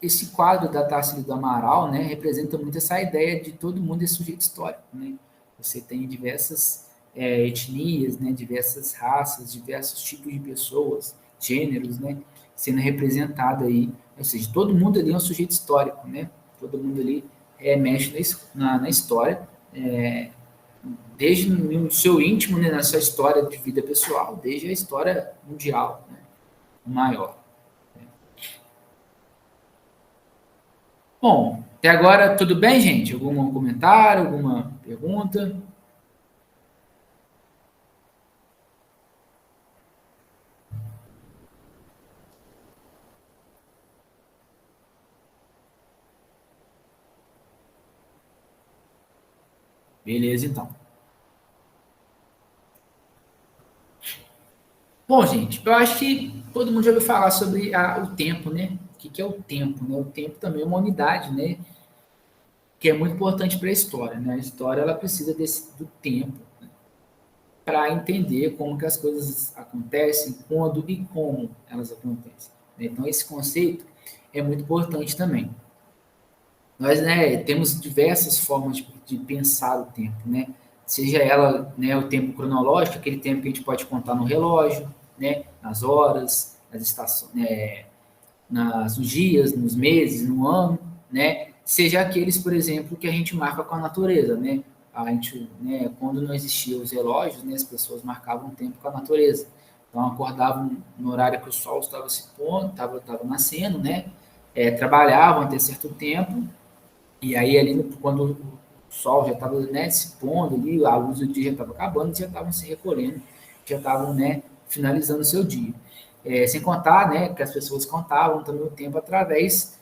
esse quadro da Tarsila do Amaral, né, representa muito essa ideia de todo mundo é sujeito histórico, né? Você tem diversas etnias, né, diversas raças, diversos tipos de pessoas, gêneros, né, sendo representado aí. Ou seja, todo mundo ali é um sujeito histórico, né? Todo mundo ali mexe na história, desde no seu íntimo, né, na sua história de vida pessoal, desde a história mundial, né, maior. Bom, até agora tudo bem, gente? Algum comentário, alguma pergunta? Beleza, então. Bom, gente, eu acho que todo mundo já ouviu falar sobre o tempo, né? O que é o tempo, né? O tempo também é uma unidade, né? Que é muito importante para a história, né? A história, ela precisa do tempo para entender como que as coisas acontecem, quando e como elas acontecem, né? Então, esse conceito é muito importante também. Nós, né, temos diversas formas de pensar o tempo, né? Seja ela, né, o tempo cronológico, aquele tempo que a gente pode contar no relógio, né, nas horas, nas estações, né, nos dias, nos meses, no ano, né? Seja aqueles, por exemplo, que a gente marca com a natureza, né? A gente, né, quando não existiam os relógios, né, as pessoas marcavam o tempo com a natureza. Então, acordavam no horário que o sol estava se pondo, estava nascendo, né? Trabalhavam até certo tempo, e aí, ali, quando o sol já estava, né, se pondo ali, a luz do dia já estava acabando, eles já estavam se recolhendo, já estavam, né, finalizando o seu dia. Sem contar, né, que as pessoas contavam também o tempo através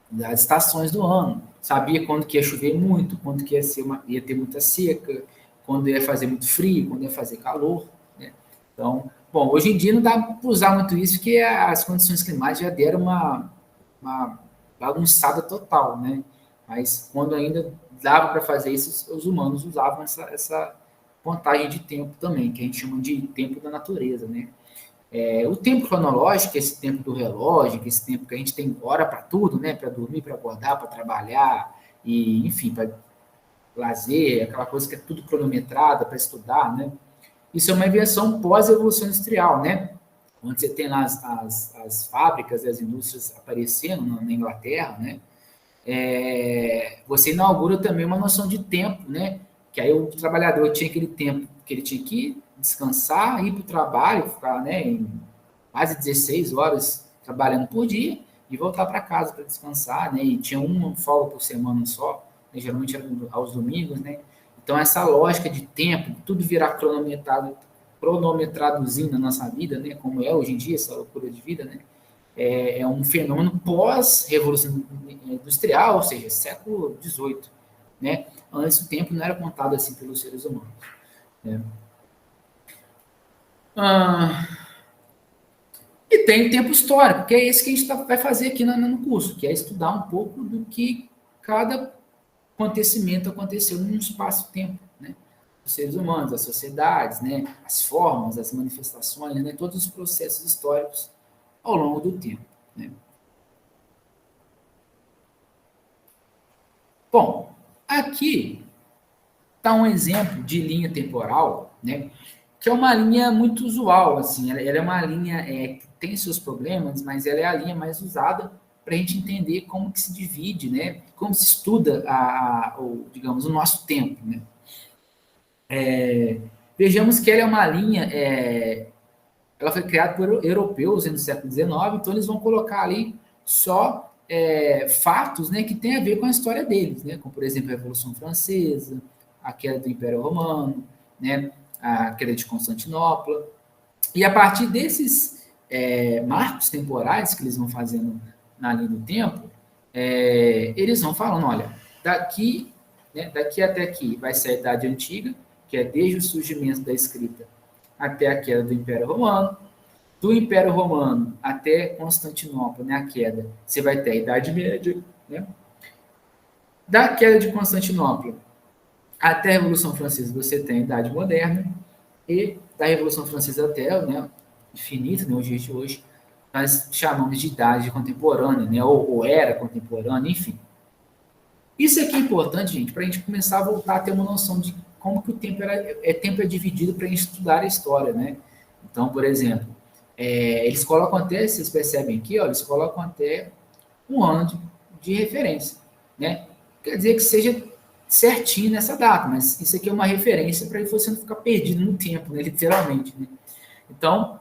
das estações do ano. Sabia quando que ia chover muito, quando que ia ter muita seca, quando ia fazer muito frio, quando ia fazer calor, né? Então, bom, hoje em dia não dá para usar muito isso, porque as condições climáticas já deram uma bagunçada total, né? Mas quando ainda dava para fazer isso, os humanos usavam essa contagem de tempo também, que a gente chama de tempo da natureza, né? O tempo cronológico, esse tempo do relógio, esse tempo que a gente tem hora para tudo, né? Para dormir, para acordar, para trabalhar, e enfim, para lazer, aquela coisa que é tudo cronometrada para estudar, né? Isso é uma invenção pós-evolução industrial, né? Onde você tem lá as fábricas e as indústrias aparecendo na Inglaterra, né? Você inaugura também uma noção de tempo, né? Que aí o trabalhador tinha aquele tempo que ele tinha que descansar, ir para o trabalho, ficar, né, em quase 16 horas trabalhando por dia e voltar para casa para descansar, né? E tinha uma folga por semana só, né? Geralmente era aos domingos, né? Então, essa lógica de tempo, tudo virar cronometradozinho na nossa vida, né? Como é hoje em dia, essa loucura de vida, né? É um fenômeno pós-revolução industrial, ou seja, século XVIII, né? Antes o tempo não era contado assim pelos seres humanos, né? E tem tempo histórico, que é esse que a gente vai fazer aqui no curso, que é estudar um pouco do que cada acontecimento aconteceu num espaço-tempo, né? Os seres humanos, as sociedades, né? As formas, as manifestações, né? Todos os processos históricos ao longo do tempo, né? Bom, aqui está um exemplo de linha temporal, né? Que é uma linha muito usual, assim, ela é uma linha que tem seus problemas, mas ela é a linha mais usada para a gente entender como que se divide, né? Como se estuda digamos, o nosso tempo, né? Vejamos que ela é uma linha, ela foi criada por europeus no século XIX, então eles vão colocar ali só fatos, né, que tem a ver com a história deles, né? Como, por exemplo, a Revolução Francesa, a queda do Império Romano, né? A queda de Constantinopla. E a partir desses marcos temporais que eles vão fazendo na linha do tempo, eles vão falando, olha, daqui até aqui vai ser a Idade Antiga, que é desde o surgimento da escrita até a queda do Império Romano. Do Império Romano até Constantinopla, né, a queda, você vai ter a Idade Média, né? Da queda de Constantinopla até a Revolução Francesa, você tem a Idade Moderna, e da Revolução Francesa até, né, infinito, né, os dias de hoje, nós chamamos de Idade Contemporânea, né, ou Era Contemporânea, enfim. Isso aqui é importante, gente, para a gente começar a voltar a ter uma noção de como que o tempo é dividido para a gente estudar a história, né? Então, por exemplo, eles colocam até, vocês percebem aqui, ó, eles colocam até um ano de referência, né? Quer dizer que seja certinho nessa data, mas isso aqui é uma referência para você não ficar perdido no tempo, né? Literalmente, né? Então,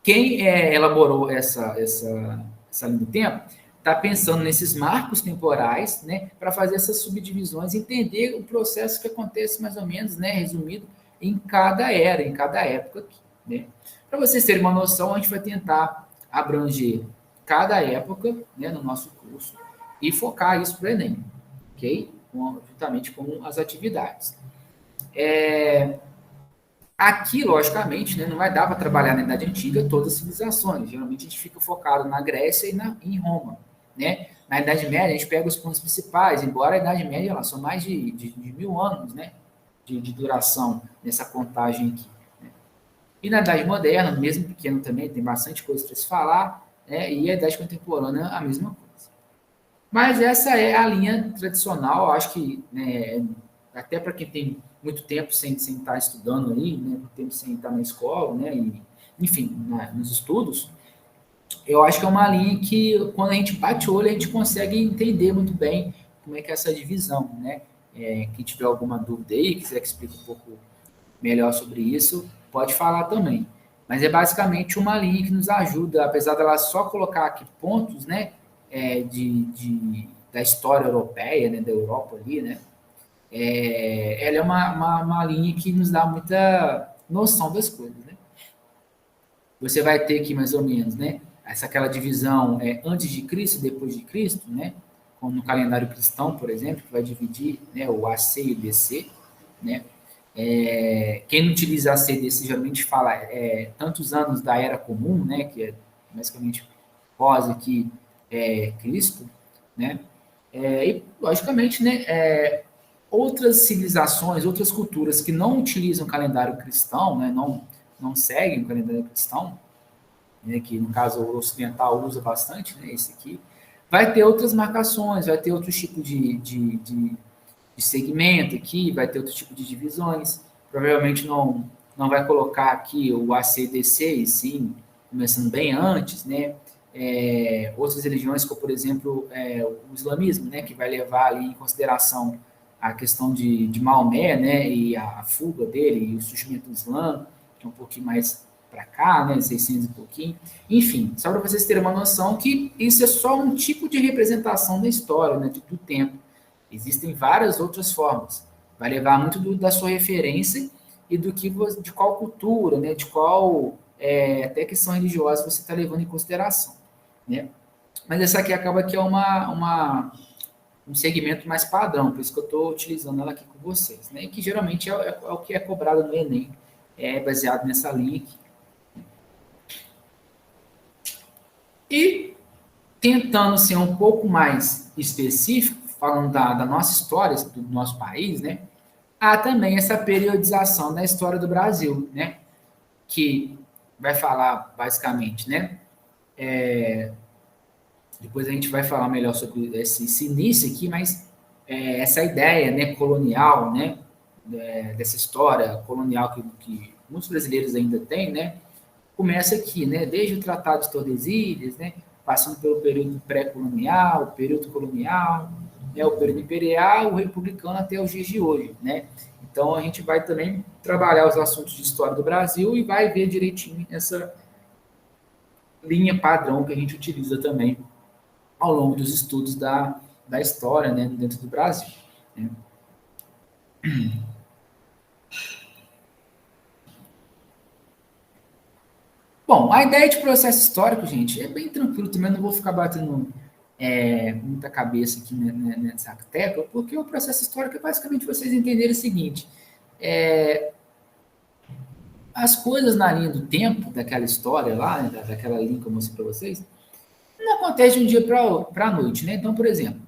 quem elaborou essa linha do tempo estar pensando nesses marcos temporais, né, para fazer essas subdivisões, entender o processo que acontece mais ou menos, né, resumido, em cada era, em cada época aqui, né. Para vocês terem uma noção, a gente vai tentar abranger cada época, né, no nosso curso e focar isso para o Enem, ok? Juntamente com as atividades. Aqui, logicamente, né, não vai dar para trabalhar na Idade Antiga todas as civilizações. Geralmente a gente fica focado na Grécia e em Roma, né? Na Idade Média a gente pega os pontos principais, embora a Idade Média ela são mais de 1000 anos, né, de duração nessa contagem aqui. Né? E na Idade Moderna, mesmo pequeno também, tem bastante coisa para se falar, né? E a Idade Contemporânea a mesma coisa. Mas essa é a linha tradicional, acho que, né, até para quem tem muito tempo sem estar estudando aí, né, muito tempo sem estar na escola, né, e, enfim, nos estudos, eu acho que é uma linha que, quando a gente bate o olho, a gente consegue entender muito bem como é que é essa divisão, né. Quem tiver alguma dúvida aí, quiser que explique um pouco melhor sobre isso, pode falar também. Mas é basicamente uma linha que nos ajuda, apesar dela só colocar aqui pontos, né, da história europeia, né, da Europa ali, né, ela é uma linha que nos dá muita noção das coisas, né? Você vai ter aqui mais ou menos, né? Aquela divisão antes de Cristo, depois de Cristo, né? Como no calendário cristão, por exemplo, que vai dividir, né, o AC e o DC, né? Quem não utiliza AC e DC geralmente fala tantos anos da Era Comum, né? Que é basicamente pós aqui Cristo, né? E logicamente, né? Outras civilizações, outras culturas que não utilizam o calendário cristão, né, não seguem o calendário cristão, né, que no caso o ocidental usa bastante, né, esse aqui, vai ter outras marcações, vai ter outro tipo de segmento aqui, vai ter outro tipo de divisões, provavelmente não vai colocar aqui o ACDC, e sim, começando bem antes, né, outras religiões, como por exemplo o islamismo, né, que vai levar ali em consideração a questão de Maomé, né, e a fuga dele, e o surgimento do Islã, que é um pouquinho mais para cá, né, 600 e pouquinho. Enfim, só para vocês terem uma noção que isso é só um tipo de representação da história, né, do tempo. Existem várias outras formas. Vai levar muito da sua referência e de qual cultura, né, de qual até questão religiosa você está levando em consideração, né. Mas essa aqui acaba que é um segmento mais padrão, por isso que eu estou utilizando ela aqui com vocês, né? Que geralmente é o que é cobrado no Enem, baseado nessa linha aqui. E tentando ser um pouco mais específico, falando da nossa história, do nosso país, né? Há também essa periodização da história do Brasil, né? Que vai falar basicamente, né? Depois a gente vai falar melhor sobre esse início aqui, mas essa ideia, né, colonial, né, dessa história colonial que muitos brasileiros ainda têm, né, começa aqui, né, desde o Tratado de Tordesilhas, né, passando pelo período pré-colonial, o período colonial, né, o período imperial, o republicano até os dias de hoje, né. Então a gente vai também trabalhar os assuntos de história do Brasil e vai ver direitinho essa linha padrão que a gente utiliza também ao longo dos estudos da história, né, dentro do Brasil. Né? Bom, a ideia de processo histórico, gente, é bem tranquilo também, não vou ficar batendo muita cabeça aqui nessa tecla, porque o processo histórico é basicamente vocês entenderem o seguinte, as coisas na linha do tempo, daquela história lá, né, daquela linha que eu mostrei para vocês, não acontece de um dia para a noite, né? Então, por exemplo,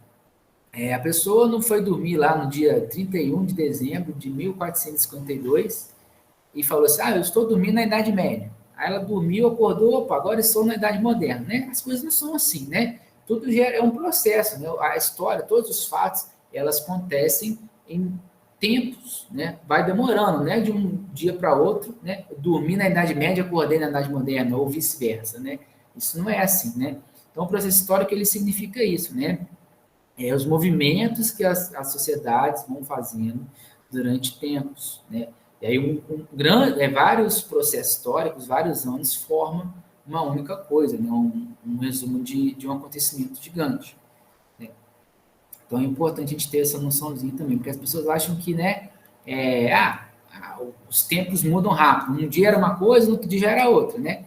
a pessoa não foi dormir lá no dia 31 de dezembro de 1452 e falou assim, eu estou dormindo na Idade Média. Aí ela dormiu, acordou, opa, agora estou na Idade Moderna, né? As coisas não são assim, né? Tudo é um processo, né? A história, todos os fatos, elas acontecem em tempos, né? Vai demorando, né? De um dia para outro, né? Dormi na Idade Média, acordei na Idade Moderna, ou vice-versa, né? Isso não é assim, né? Então, o processo histórico, ele significa isso, né? Os movimentos que as sociedades vão fazendo durante tempos, né? E aí, vários processos históricos, vários anos, formam uma única coisa, né? Um resumo de um acontecimento gigante. Né? Então é importante a gente ter essa noçãozinha também, porque as pessoas acham que, né, os tempos mudam rápido. Um dia era uma coisa, no outro dia já era outra, né?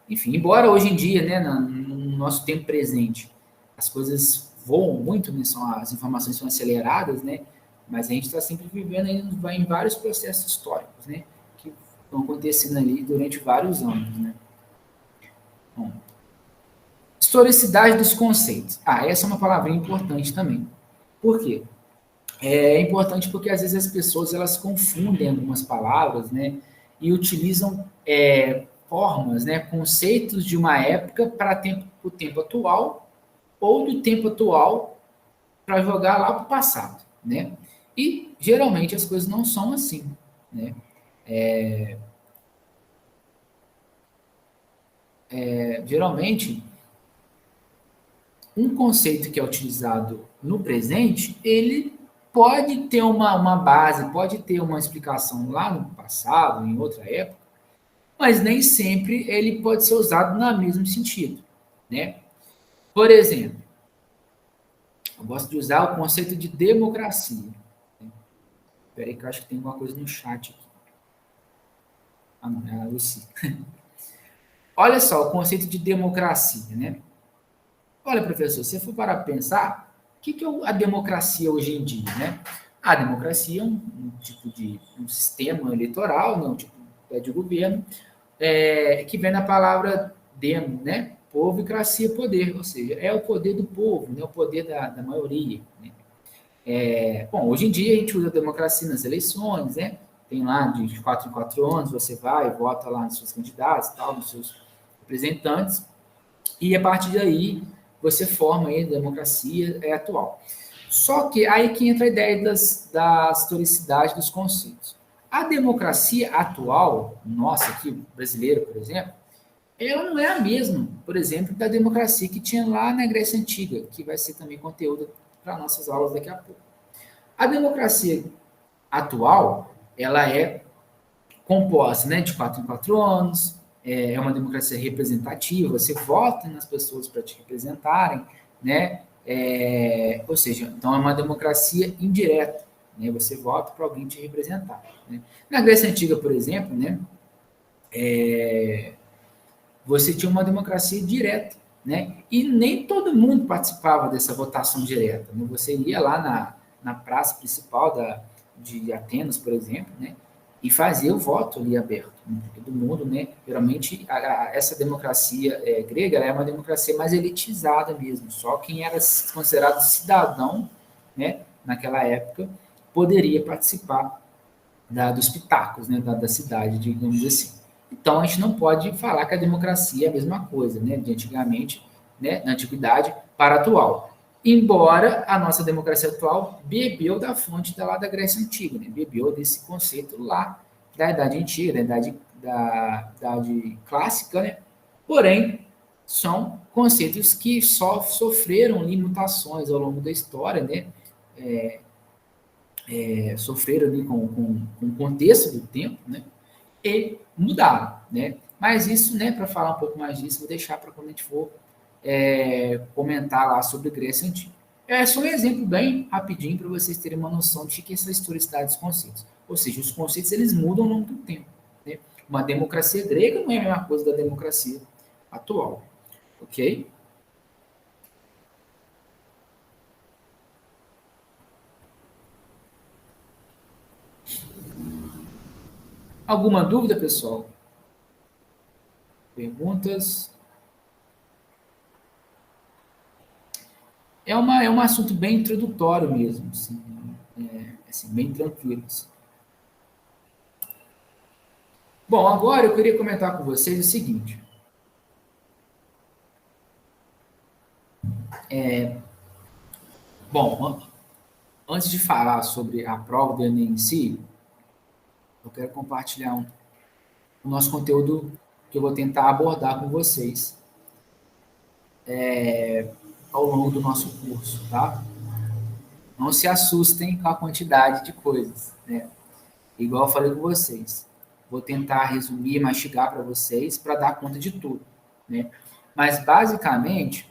Enfim, embora hoje em dia, né, no nosso tempo presente, as coisas voam muito, né, as informações são aceleradas, né? Mas a gente está sempre vivendo ainda em vários processos históricos, né? Que estão acontecendo ali durante vários anos, né? Bom, historicidade dos conceitos. Essa é uma palavrinha importante também. Por quê? É importante porque às vezes as pessoas elas confundem algumas palavras, né? E utilizam formas, né? Conceitos de uma época para o tempo atual ou do tempo atual para jogar lá para o passado, né? E geralmente as coisas não são assim, né? Geralmente um conceito que é utilizado no presente, ele pode ter uma base, pode ter uma explicação lá no passado, em outra época, mas nem sempre ele pode ser usado no mesmo sentido, né? Por exemplo, eu gosto de usar o conceito de democracia. Espera aí que eu acho que tem alguma coisa no chat aqui. Não, é a Lucy. Olha só, o conceito de democracia, né? Olha, professor, se você for parar para pensar, o que é a democracia hoje em dia, né? A democracia é um tipo de um sistema eleitoral, né? Um tipo de governo, que vem da palavra demo, né? Povo e cracia, poder, ou seja, é o poder do povo, né? O poder da maioria, né? Bom, hoje em dia a gente usa a democracia nas eleições, né? Tem lá de 4 em 4 anos, você vai, vota lá nos seus candidatos, tal, nos seus representantes, e a partir daí você forma aí a democracia atual. Só que aí que entra a ideia da historicidade dos conceitos. A democracia atual, nossa aqui, brasileira, por exemplo, ela não é a mesma, por exemplo, da democracia que tinha lá na Grécia Antiga, que vai ser também conteúdo para nossas aulas daqui a pouco. A democracia atual, ela é composta, né, de 4 em 4 anos, é uma democracia representativa, você vota nas pessoas para te representarem, né, ou seja, então é uma democracia indireta, né, você vota para alguém te representar. Né. Na Grécia Antiga, por exemplo, né, você tinha uma democracia direta, né, e nem todo mundo participava dessa votação direta, né, você ia lá na praça principal de Atenas, por exemplo, né, e fazia o voto ali aberto, né, todo mundo, né, geralmente essa democracia grega, ela é uma democracia mais elitizada mesmo, só quem era considerado cidadão, né, naquela época, poderia participar dos pitacos, né, da cidade, digamos assim. Então, a gente não pode falar que a democracia é a mesma coisa, né, de antigamente, né, na antiguidade, para a atual. Embora a nossa democracia atual bebeu da fonte da Grécia Antiga, né, bebeu desse conceito lá da Idade Antiga, da Idade Clássica, né, porém, são conceitos que só sofreram limitações ao longo da história, né, sofreram ali com o contexto do tempo, né, e mudaram, né? Mas isso, né, para falar um pouco mais disso, vou deixar para quando a gente for comentar lá sobre Grécia Antiga. É só um exemplo bem rapidinho para vocês terem uma noção de que essa historicidade dos conceitos. Ou seja, os conceitos eles mudam ao longo do tempo. Né? Uma democracia grega não é a mesma coisa da democracia atual. Ok? Alguma dúvida, pessoal? Perguntas? É um assunto bem introdutório mesmo, assim, bem tranquilo. Assim. Bom, agora eu queria comentar com vocês o seguinte. Bom, antes de falar sobre a prova do Enem em si, eu quero compartilhar o nosso conteúdo que eu vou tentar abordar com vocês ao longo do nosso curso, tá? Não se assustem com a quantidade de coisas, né? Igual eu falei com vocês. Vou tentar resumir, mastigar para vocês, para dar conta de tudo, né? Mas, basicamente,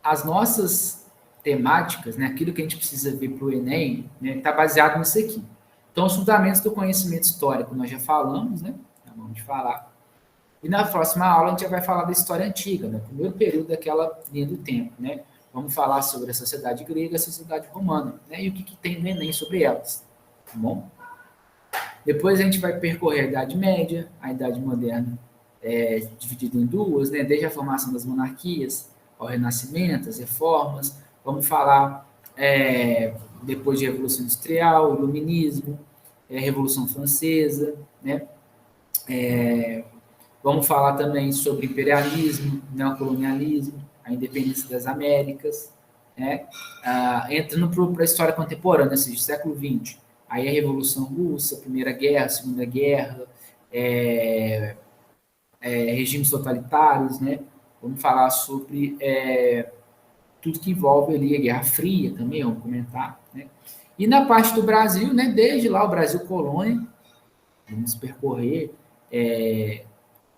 as nossas temáticas, né, aquilo que a gente precisa ver para o Enem, está baseado nisso aqui. Então, os fundamentos do conhecimento histórico nós já falamos, né? Vamos falar. E na próxima aula a gente já vai falar da história antiga, né? O primeiro período daquela linha do tempo, né? Vamos falar sobre a sociedade grega e a sociedade romana, né? E o que tem no Enem sobre elas, tá bom? Depois a gente vai percorrer a Idade Média, a Idade Moderna, dividida em duas, né? Desde a formação das monarquias ao Renascimento, as reformas. Vamos falar depois de Revolução Industrial, Iluminismo, Revolução Francesa, né? Vamos falar também sobre imperialismo, neocolonialismo, a independência das Américas, né? Entrando para a história contemporânea, ou seja, século XX. Aí a Revolução Russa, Primeira Guerra, Segunda Guerra, regimes totalitários, né? Vamos falar sobre tudo que envolve ali a Guerra Fria também, vamos comentar, né? E na parte do Brasil, né? Desde lá o Brasil colônia, vamos percorrer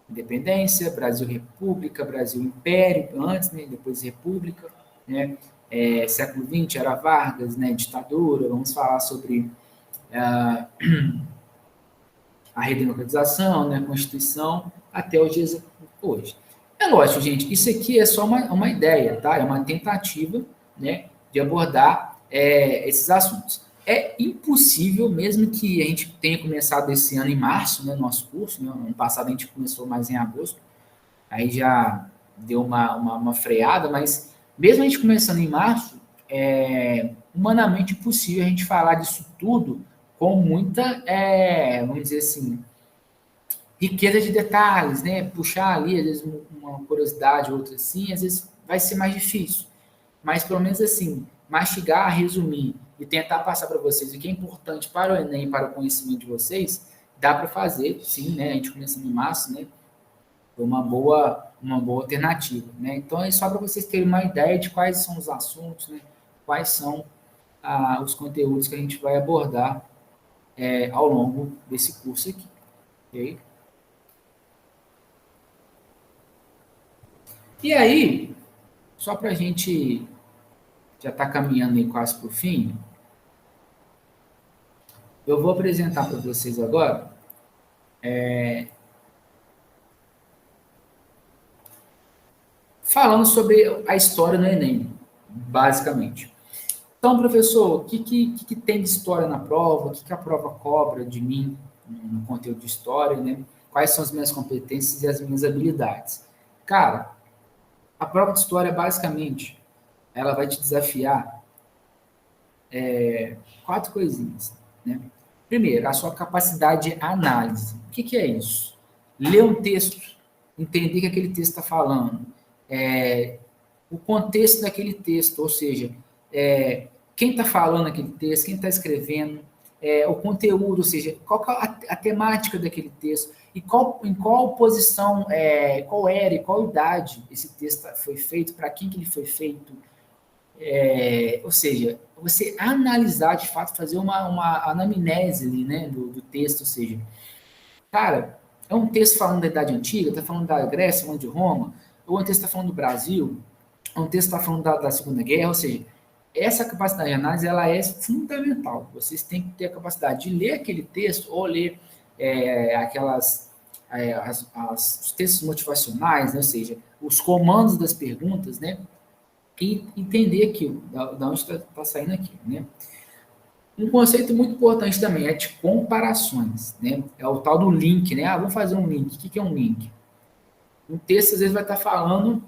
independência, Brasil República, Brasil Império, antes, né? Depois República, né? Século XX era Vargas, né? Ditadura, vamos falar sobre a redemocratização, né? A Constituição, até os dias hoje. É lógico, gente, isso aqui é só uma ideia, tá? É uma tentativa, né, de abordar esses assuntos. É impossível, mesmo que a gente tenha começado esse ano em março, né, nosso curso, né, ano passado a gente começou mais em agosto, aí já deu uma freada, mas mesmo a gente começando em março, é humanamente impossível a gente falar disso tudo com muita, vamos dizer assim, riqueza de detalhes, né? Puxar ali, às vezes, uma curiosidade, outra assim, às vezes vai ser mais difícil. Mas, pelo menos assim, mastigar, resumir e tentar passar para vocês o que é importante para o Enem, para o conhecimento de vocês, dá para fazer, sim, né? A gente começando em março, né? Foi uma boa alternativa, né? Então, é só para vocês terem uma ideia de quais são os assuntos, né? Quais são os conteúdos que a gente vai abordar ao longo desse curso aqui, ok? E aí, só para a gente já estar caminhando aí quase para o fim, eu vou apresentar para vocês agora falando sobre a história do Enem, basicamente. Então, professor, o que tem de história na prova? O que a prova cobra de mim no conteúdo de história, né? Quais são as minhas competências e as minhas habilidades? Cara, a prova de história, basicamente, ela vai te desafiar 4 coisinhas, né? Primeiro, a sua capacidade de análise. O que é isso? Ler um texto, entender o que aquele texto está falando, o contexto daquele texto, ou seja, quem está falando aquele texto, quem está escrevendo, o conteúdo, ou seja, qual que é a temática daquele texto, e em qual posição, qual era e qual idade esse texto foi feito, para quem que ele foi feito, ou seja, você analisar de fato, fazer uma anamnese ali, né, do texto, ou seja, cara, é um texto falando da Idade Antiga, está falando da Grécia, falando de Roma, ou um texto está falando do Brasil, ou um texto está falando da Segunda Guerra, ou seja, essa capacidade de análise, ela é fundamental. Vocês têm que ter a capacidade de ler aquele texto ou ler os textos motivacionais, né? Ou seja, os comandos das perguntas, né? E entender aquilo, da onde está saindo aquilo, né? Um conceito muito importante também é de comparações, né? É o tal do link, né? Vamos fazer um link. O que é um link? Um texto, às vezes, vai estar falando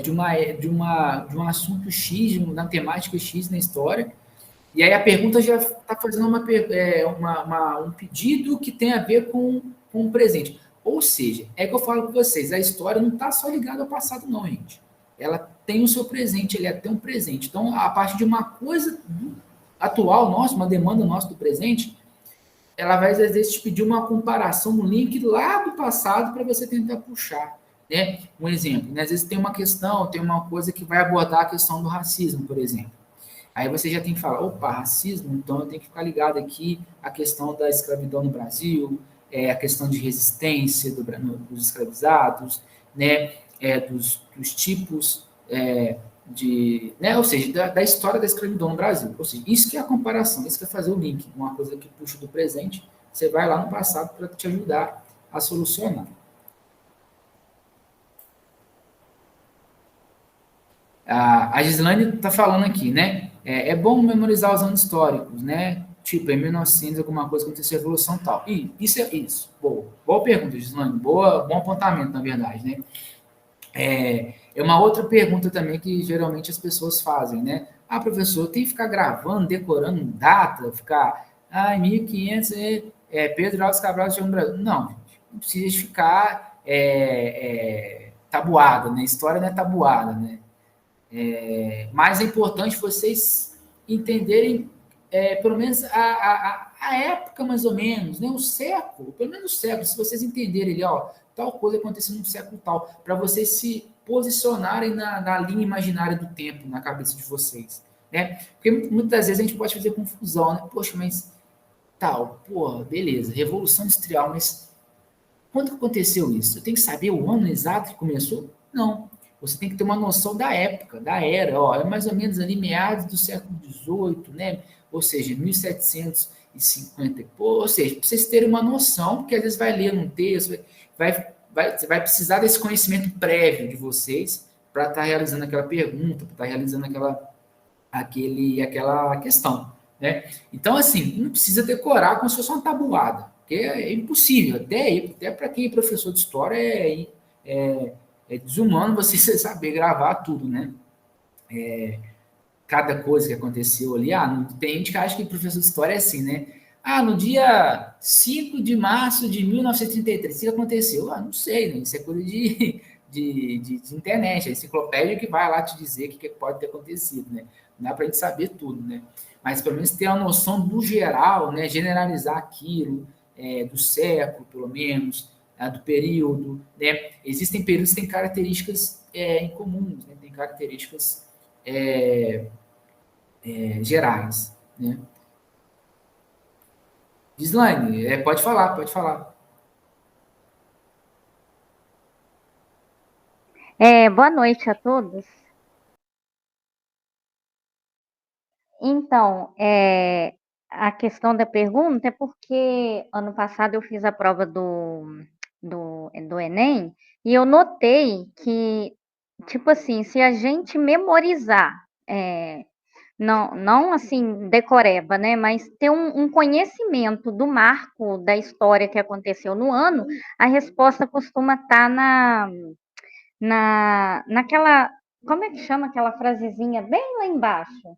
de um assunto X, na temática X na história, e aí a pergunta já está fazendo um pedido que tem a ver com o presente. Ou seja, é que eu falo com vocês, a história não está só ligada ao passado, não, gente. Ela tem o seu presente, ele tem um presente. Então, a partir de uma coisa atual nossa, uma demanda nossa do presente, ela vai, às vezes, te pedir uma comparação, um link lá do passado para você tentar puxar. Né? Um exemplo, né? Às vezes tem uma questão, tem uma coisa que vai abordar a questão do racismo, por exemplo. Aí você já tem que falar, opa, racismo, então eu tenho que ficar ligado aqui à questão da escravidão no Brasil, a questão de resistência dos escravizados, né, dos tipos né, ou seja, da história da escravidão no Brasil. Ou seja, isso que é a comparação, isso que é fazer o link, uma coisa que puxa do presente, você vai lá no passado para te ajudar a solucionar. A Gislaine está falando aqui, né? É bom memorizar os anos históricos, né? Tipo, em 1900, alguma coisa aconteceu, revolução tal. E isso é isso. Boa pergunta, Gislaine. Bom apontamento, na verdade, né? É uma outra pergunta também que geralmente as pessoas fazem, né? Ah, professor, tem que ficar gravando, decorando data, ficar... Ah, em 1500, Pedro Alves Cabral chegou no Brasil. Não, gente, não precisa ficar tabuada, né? História não é tabuada, né? Mas é importante vocês entenderem, pelo menos, a época, mais ou menos, né? O século, pelo menos o século, se vocês entenderem ali, ó, tal coisa aconteceu no século tal, para vocês se posicionarem na linha imaginária do tempo, na cabeça de vocês, né? Porque muitas vezes a gente pode fazer confusão, né? Poxa, mas tal, porra, beleza, Revolução Industrial, mas quando que aconteceu isso? Eu tenho que saber o ano exato que começou? Não. Você tem que ter uma noção da época, da era, ó, é mais ou menos ali meados do século XVIII, né? Ou seja, 1750, ou seja, para vocês terem uma noção, porque às vezes vai ler um texto, você vai precisar desse conhecimento prévio de vocês para estar realizando aquela pergunta, para estar realizando aquela questão, né? Então, assim, não precisa decorar como se fosse uma tabuada, porque é impossível, até para quem é professor de história é desumano você saber gravar tudo, né? Cada coisa que aconteceu ali. Tem gente que acha que professor de história é assim, né? No dia 5 de março de 1933, o que aconteceu? Não sei, né? Isso é coisa de internet, a enciclopédia que vai lá te dizer o que pode ter acontecido, né? Não dá para a gente saber tudo, né? Mas pelo menos ter uma noção do geral, né? Generalizar aquilo, do século, pelo menos, do período, né? Existem períodos que têm características incomuns, né? Tem características gerais, né? Gislaine, pode falar. Boa noite a todos. Então, a questão da pergunta é porque ano passado eu fiz a prova do Enem e eu notei que, tipo assim, se a gente memorizar, não assim, decoreba, né? Mas ter um conhecimento do marco da história que aconteceu no ano, a resposta costuma estar naquela, como é que chama aquela frasezinha bem lá embaixo?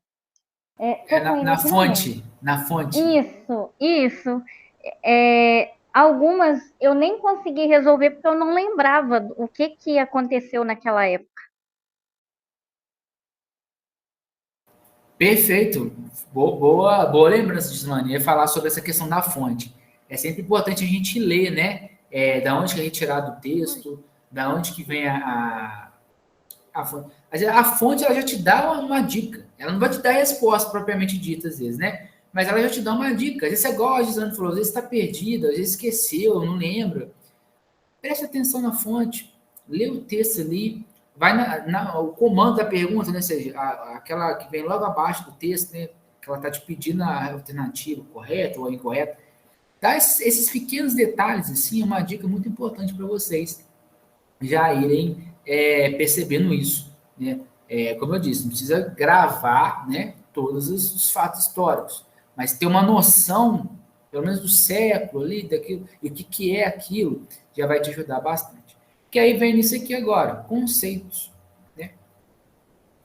Na fonte. Isso. Algumas eu nem consegui resolver porque eu não lembrava o que aconteceu naquela época. Perfeito. Boa lembrança, Gislaine. Ia falar sobre essa questão da fonte. É sempre importante a gente ler, né? Da onde que é retirado o texto, da onde que vem a fonte. A fonte, ela já te dá uma dica. Ela não vai te dar a resposta propriamente dita, às vezes, né? Mas ela já te dá uma dica. Às vezes você gosta, a Gislaine falou, às vezes está perdido, às vezes esqueceu, não lembra. Preste atenção na fonte. Lê o texto ali. Vai o comando da pergunta, né? Ou seja, aquela que vem logo abaixo do texto, né? Que ela está te pedindo a alternativa correta ou incorreta. Dá esses pequenos detalhes, assim, é uma dica muito importante para vocês já irem percebendo isso, né? Como eu disse, não precisa gravar, né, todos os fatos históricos, mas ter uma noção, pelo menos do século ali, daquilo, e o que é aquilo, já vai te ajudar bastante. Que aí vem nisso aqui agora, conceitos, né?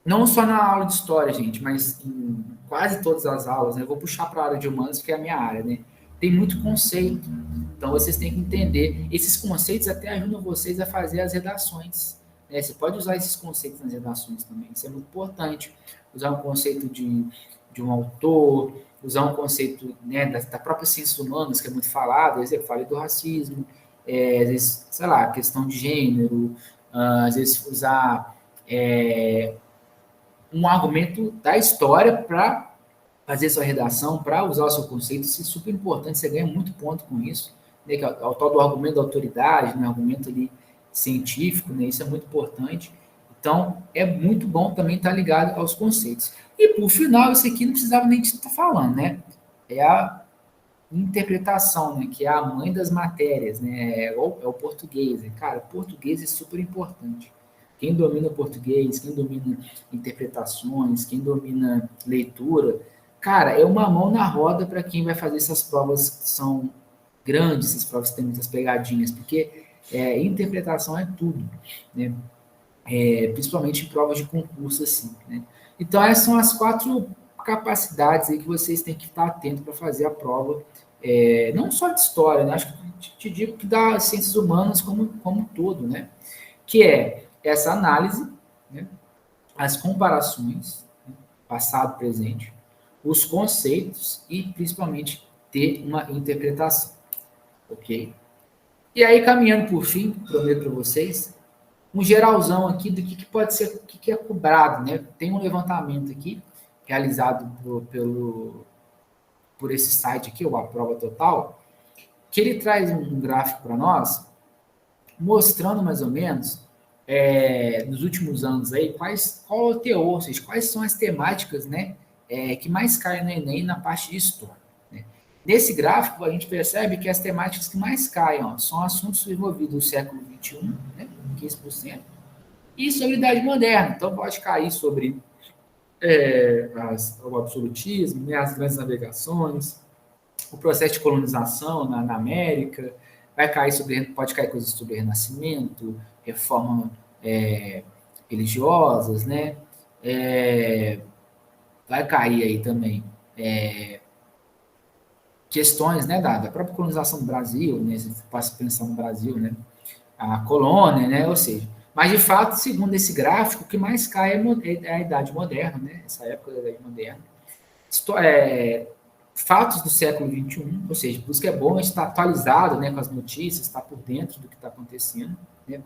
Não só na aula de história, gente, mas em quase todas as aulas, né? Eu vou puxar para a área de humanos, que é a minha área, né? Tem muito conceito. Então, vocês têm que entender. Esses conceitos até ajudam vocês a fazer as redações, né? Você pode usar esses conceitos nas redações também. Isso é muito importante. Usar um conceito de um autor, usar um conceito, né, da própria ciências humanas, que é muito falado. Às vezes eu falei do racismo, às vezes, sei lá, questão de gênero, às vezes usar um argumento da história para fazer sua redação, para usar o seu conceito. Isso é super importante, você ganha muito ponto com isso, né, que é o tal do argumento da autoridade, né, argumento ali científico, né, isso é muito importante. Então, é muito bom também estar ligado aos conceitos. E, por final, isso aqui não precisava nem estar falando, né? É a interpretação, né, que é a mãe das matérias, né? É o português, né? Cara, português é super importante. Quem domina português, quem domina interpretações, quem domina leitura, cara, é uma mão na roda para quem vai fazer essas provas que são grandes, essas provas que têm muitas pegadinhas, porque interpretação é tudo, né? Principalmente em provas de concurso, assim, né? Então, essas são as 4 capacidades aí que vocês têm que estar atentos para fazer a prova, não só de história, né? Acho que te digo que dá ciências humanas como um todo, né? Que é essa análise, né? As comparações, né? Passado, presente, os conceitos e, principalmente, ter uma interpretação, ok? E aí, caminhando por fim, prometo para vocês, um geralzão aqui do que pode ser, o que é cobrado, né? Tem um levantamento aqui, realizado por esse site aqui, o A Prova Total, que ele traz um gráfico para nós, mostrando mais ou menos, nos últimos anos aí, qual é o teor, ou seja, quais são as temáticas, né, que mais caem no Enem na parte de história, né? Nesse gráfico, a gente percebe que as temáticas que mais caem, ó, são assuntos envolvidos no século XXI, né, 15%, e sobre a Idade Moderna. Então, pode cair sobre o absolutismo, né, as grandes navegações, o processo de colonização na América, pode cair coisas sobre Renascimento, reforma religiosas, né? Vai cair aí também questões, né, da própria colonização do Brasil, né? Se passa pensando no Brasil, né? A colônia, né? Ou seja, mas de fato, segundo esse gráfico, o que mais cai é a Idade Moderna, né? Essa época da Idade Moderna. Fatos do século XXI, ou seja, por isso que é bom estar atualizado, né, com as notícias, estar por dentro do que está acontecendo, né?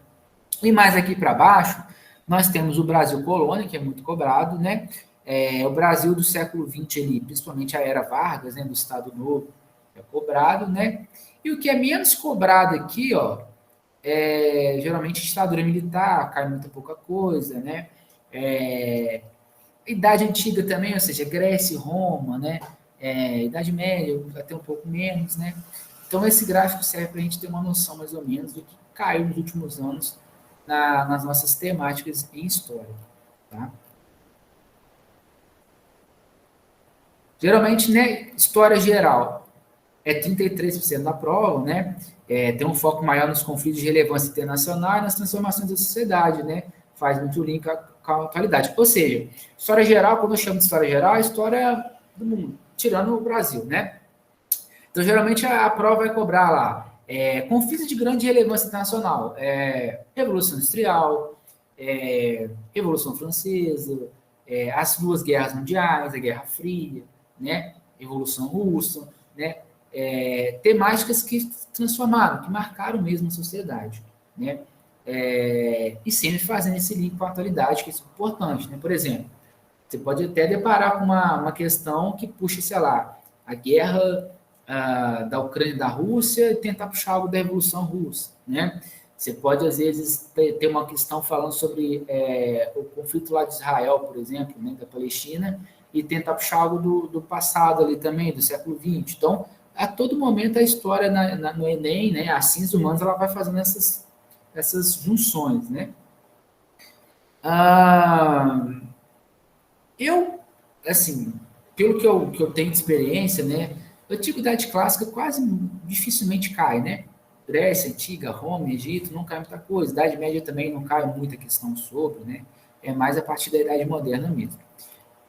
E mais aqui para baixo, nós temos o Brasil colônia, que é muito cobrado, né? O Brasil do século XX, ali, principalmente a Era Vargas, né, do Estado Novo, é cobrado, né? E o que é menos cobrado aqui, ó, geralmente ditadura militar, cai muito pouca coisa, né? Idade Antiga também, ou seja, Grécia e Roma, né? Idade Média, até um pouco menos, né? Então, esse gráfico serve para a gente ter uma noção, mais ou menos, do que caiu nos últimos anos nas nossas temáticas em história, tá? Geralmente, né, história geral é 33% da prova, né? Tem um foco maior nos conflitos de relevância internacional e nas transformações da sociedade, né? Faz muito link com a atualidade. Ou seja, história geral, quando eu chamo de história geral, é a história do mundo, tirando o Brasil, né? Então, geralmente, a prova vai cobrar lá conflitos de grande relevância internacional, Revolução Industrial, Revolução Francesa, as 2 guerras mundiais, a Guerra Fria, né? Revolução Russa, né? Temáticas que transformaram, que marcaram mesmo a sociedade, né? E sempre fazendo esse link com a atualidade, que é importante, né? Por exemplo, você pode até deparar com uma questão que puxa, sei lá, a guerra da Ucrânia e da Rússia e tentar puxar algo da Revolução Russa, né? Você pode, às vezes, ter uma questão falando sobre o conflito lá de Israel, por exemplo, né, da Palestina, e tentar puxar algo do passado ali também, do século XX. Então, a todo momento, a história no Enem, né, a ciências humanas, ela vai fazendo essas junções, né? Eu, assim, pelo que eu tenho de experiência, né, a antiguidade clássica quase dificilmente cai, né? Grécia Antiga, Roma, Egito, não cai muita coisa. Idade Média também não cai muita questão sobre, né? É mais a partir da Idade Moderna mesmo.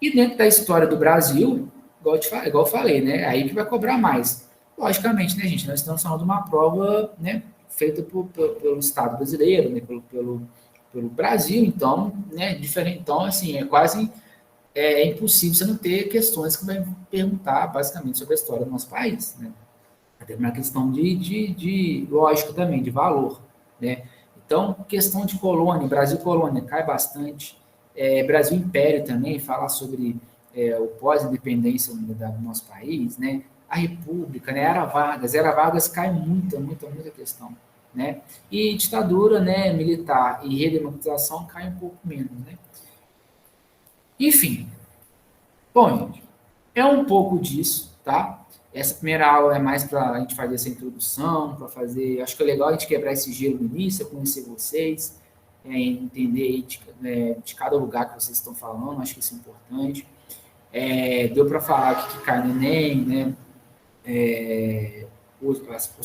E dentro da história do Brasil, igual eu falei, né? Aí que vai cobrar mais. Logicamente, né, gente? Nós estamos falando de uma prova, né, feita pelo Estado brasileiro, né, pelo Brasil, então, né, diferente. Então, assim, quase impossível você não ter questões que vai perguntar, basicamente, sobre a história do nosso país, né? Até uma questão de lógica também, de valor, né? Então, questão de colônia, Brasil colônia, cai bastante. Brasil Império também, falar sobre o pós-independência do nosso país, né? a República, né, Era Vargas cai muita questão, né? E ditadura, né, militar e redemocratização cai um pouco menos, né? Enfim, bom, gente, é um pouco disso, tá? Essa primeira aula é mais para a gente fazer essa introdução, para fazer. Acho que é legal a gente quebrar esse gelo no início, conhecer vocês, entender de cada lugar que vocês estão falando, acho que isso é importante. Deu para falar o que cai no Enem, né? Os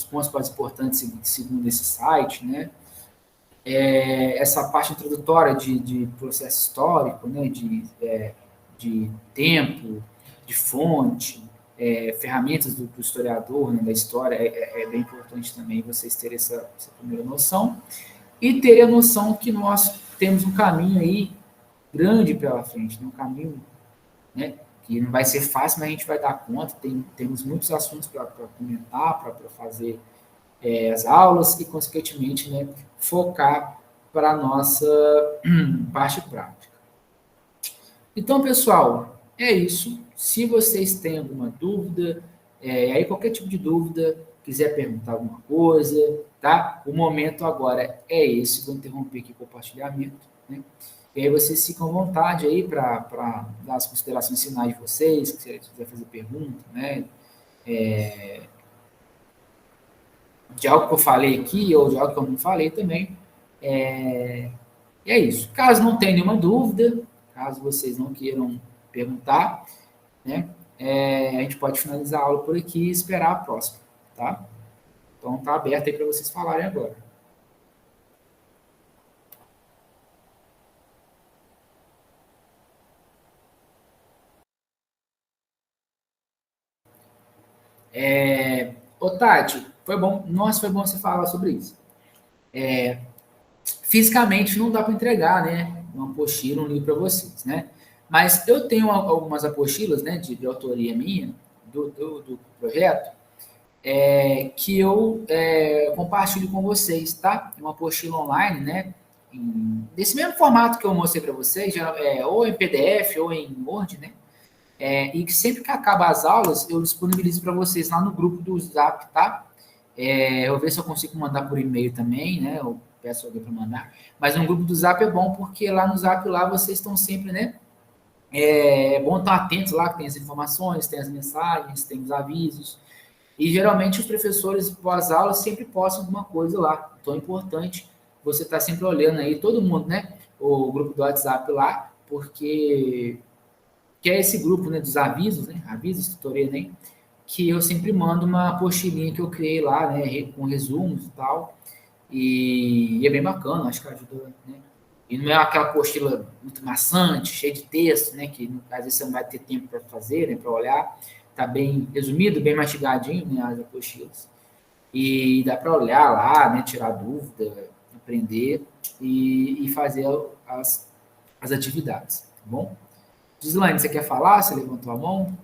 pontos mais importantes segundo esse site, né? Essa parte introdutória de processo histórico, né? De tempo, de fonte, ferramentas do historiador, né, da história, é bem importante também vocês terem essa primeira noção. E ter a noção que nós temos um caminho aí grande pela frente, né, um caminho, né, que não vai ser fácil, mas a gente vai dar conta. Temos muitos assuntos para comentar, para fazer as aulas e, consequentemente, né, focar para a nossa parte prática. Então, pessoal, é isso. Se vocês têm alguma dúvida, aí qualquer tipo de dúvida, quiser perguntar alguma coisa, tá? O momento agora é esse. Vou interromper aqui o compartilhamento, né? E aí vocês ficam à vontade aí para dar as considerações finais de vocês, se quiser fazer pergunta, né? De algo que eu falei aqui ou de algo que eu não falei também. É isso. Caso não tenha nenhuma dúvida, caso vocês não queiram perguntar, né, a gente pode finalizar a aula por aqui e esperar a próxima, tá? Então, tá aberto aí para vocês falarem agora. Ô, Tati, foi bom você falar sobre isso. Fisicamente não dá para entregar, né, uma apostila, um livro para vocês, né? Mas eu tenho algumas apostilas, né, de autoria minha, do projeto, que eu compartilho com vocês, tá? É uma apostila online, né? Desse mesmo formato que eu mostrei para vocês, ou em PDF ou em Word, né? E que sempre que acaba as aulas, eu disponibilizo para vocês lá no grupo do Zap, tá? Eu vou ver se eu consigo mandar por e-mail também, né? Eu peço alguém para mandar. Mas no grupo do Zap é bom, porque lá no Zap lá vocês estão sempre, né? É bom estar atentos lá, que tem as informações, tem as mensagens, tem os avisos. E geralmente os professores, pós-aula, sempre postam alguma coisa lá. Então é importante você estar sempre olhando aí, todo mundo, né? O grupo do WhatsApp lá, porque que é esse grupo, né, dos avisos, né? Avisos, tutoria, né? Que eu sempre mando uma apostilinha que eu criei lá, né? Com resumos e tal. E é bem bacana, acho que ajuda, né? E não é aquela apostila muito maçante, cheia de texto, né? Que às vezes você não vai ter tempo para fazer, né? Para olhar. Está bem resumido, bem mastigadinho, né? As apostilas. E dá para olhar lá, né? Tirar dúvida, aprender e fazer as atividades, tá bom? Gislaine, você quer falar? Você levantou a mão?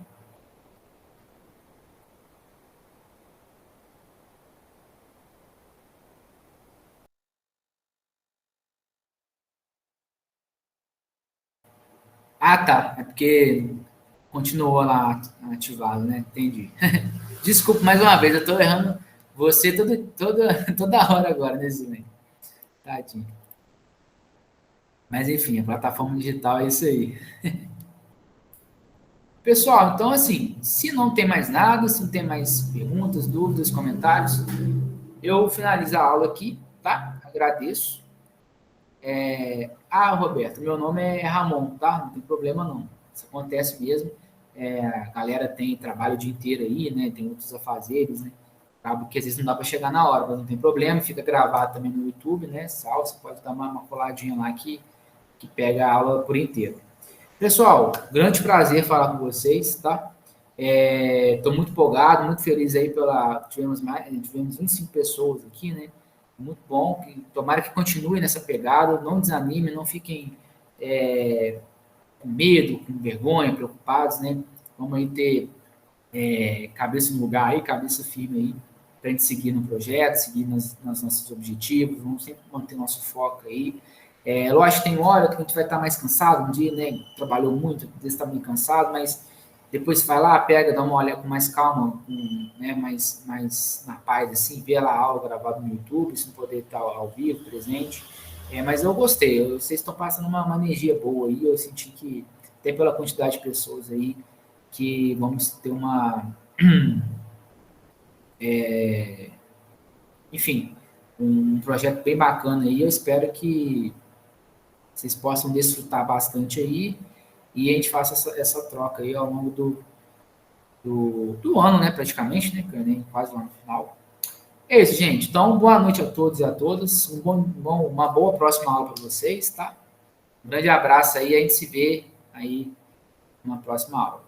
Ah, tá. É porque continuou lá ativado, né? Entendi. Desculpa mais uma vez, eu tô errando você toda hora agora, né, Zilene? Tadinho. Mas enfim, a plataforma digital é isso aí. Pessoal, então assim, se não tem mais nada, se não tem mais perguntas, dúvidas, comentários, eu finalizo a aula aqui, tá? Agradeço. Roberto, meu nome é Ramon, tá? Não tem problema não. Isso acontece mesmo. A galera tem trabalho o dia inteiro aí, né? Tem outros afazeres, né? Acaba que às vezes não dá para chegar na hora, mas não tem problema, fica gravado também no YouTube, né? Você pode dar uma coladinha lá que pega a aula por inteiro. Pessoal, grande prazer falar com vocês, tá? Estou muito empolgado, muito feliz aí tivemos 25 pessoas aqui, né? Muito bom, tomara que continue nessa pegada, não desanime, não fiquem com medo, com vergonha, preocupados, né? Vamos aí ter cabeça no lugar aí, cabeça firme aí, para a gente seguir no projeto, seguir nos nossos objetivos, vamos sempre manter nosso foco aí. Lógico, tem hora que a gente vai estar mais cansado, um dia, né? Trabalhou muito, às vezes está meio cansado, mas depois vai lá, pega, dá uma olhada com mais calma, né, mais na paz, assim, vê lá a aula gravada no YouTube, se não poder estar ao vivo, presente. Mas eu gostei, vocês estão passando uma energia boa aí, eu senti que, até pela quantidade de pessoas aí, que vamos ter enfim, um projeto bem bacana aí, eu espero que vocês possam desfrutar bastante aí, e a gente faça essa troca aí ao longo do ano, né, praticamente, né, que quase o ano final. É isso, gente. Então, boa noite a todos e a todas. Uma boa próxima aula para vocês, tá? Um grande abraço aí, a gente se vê aí na próxima aula.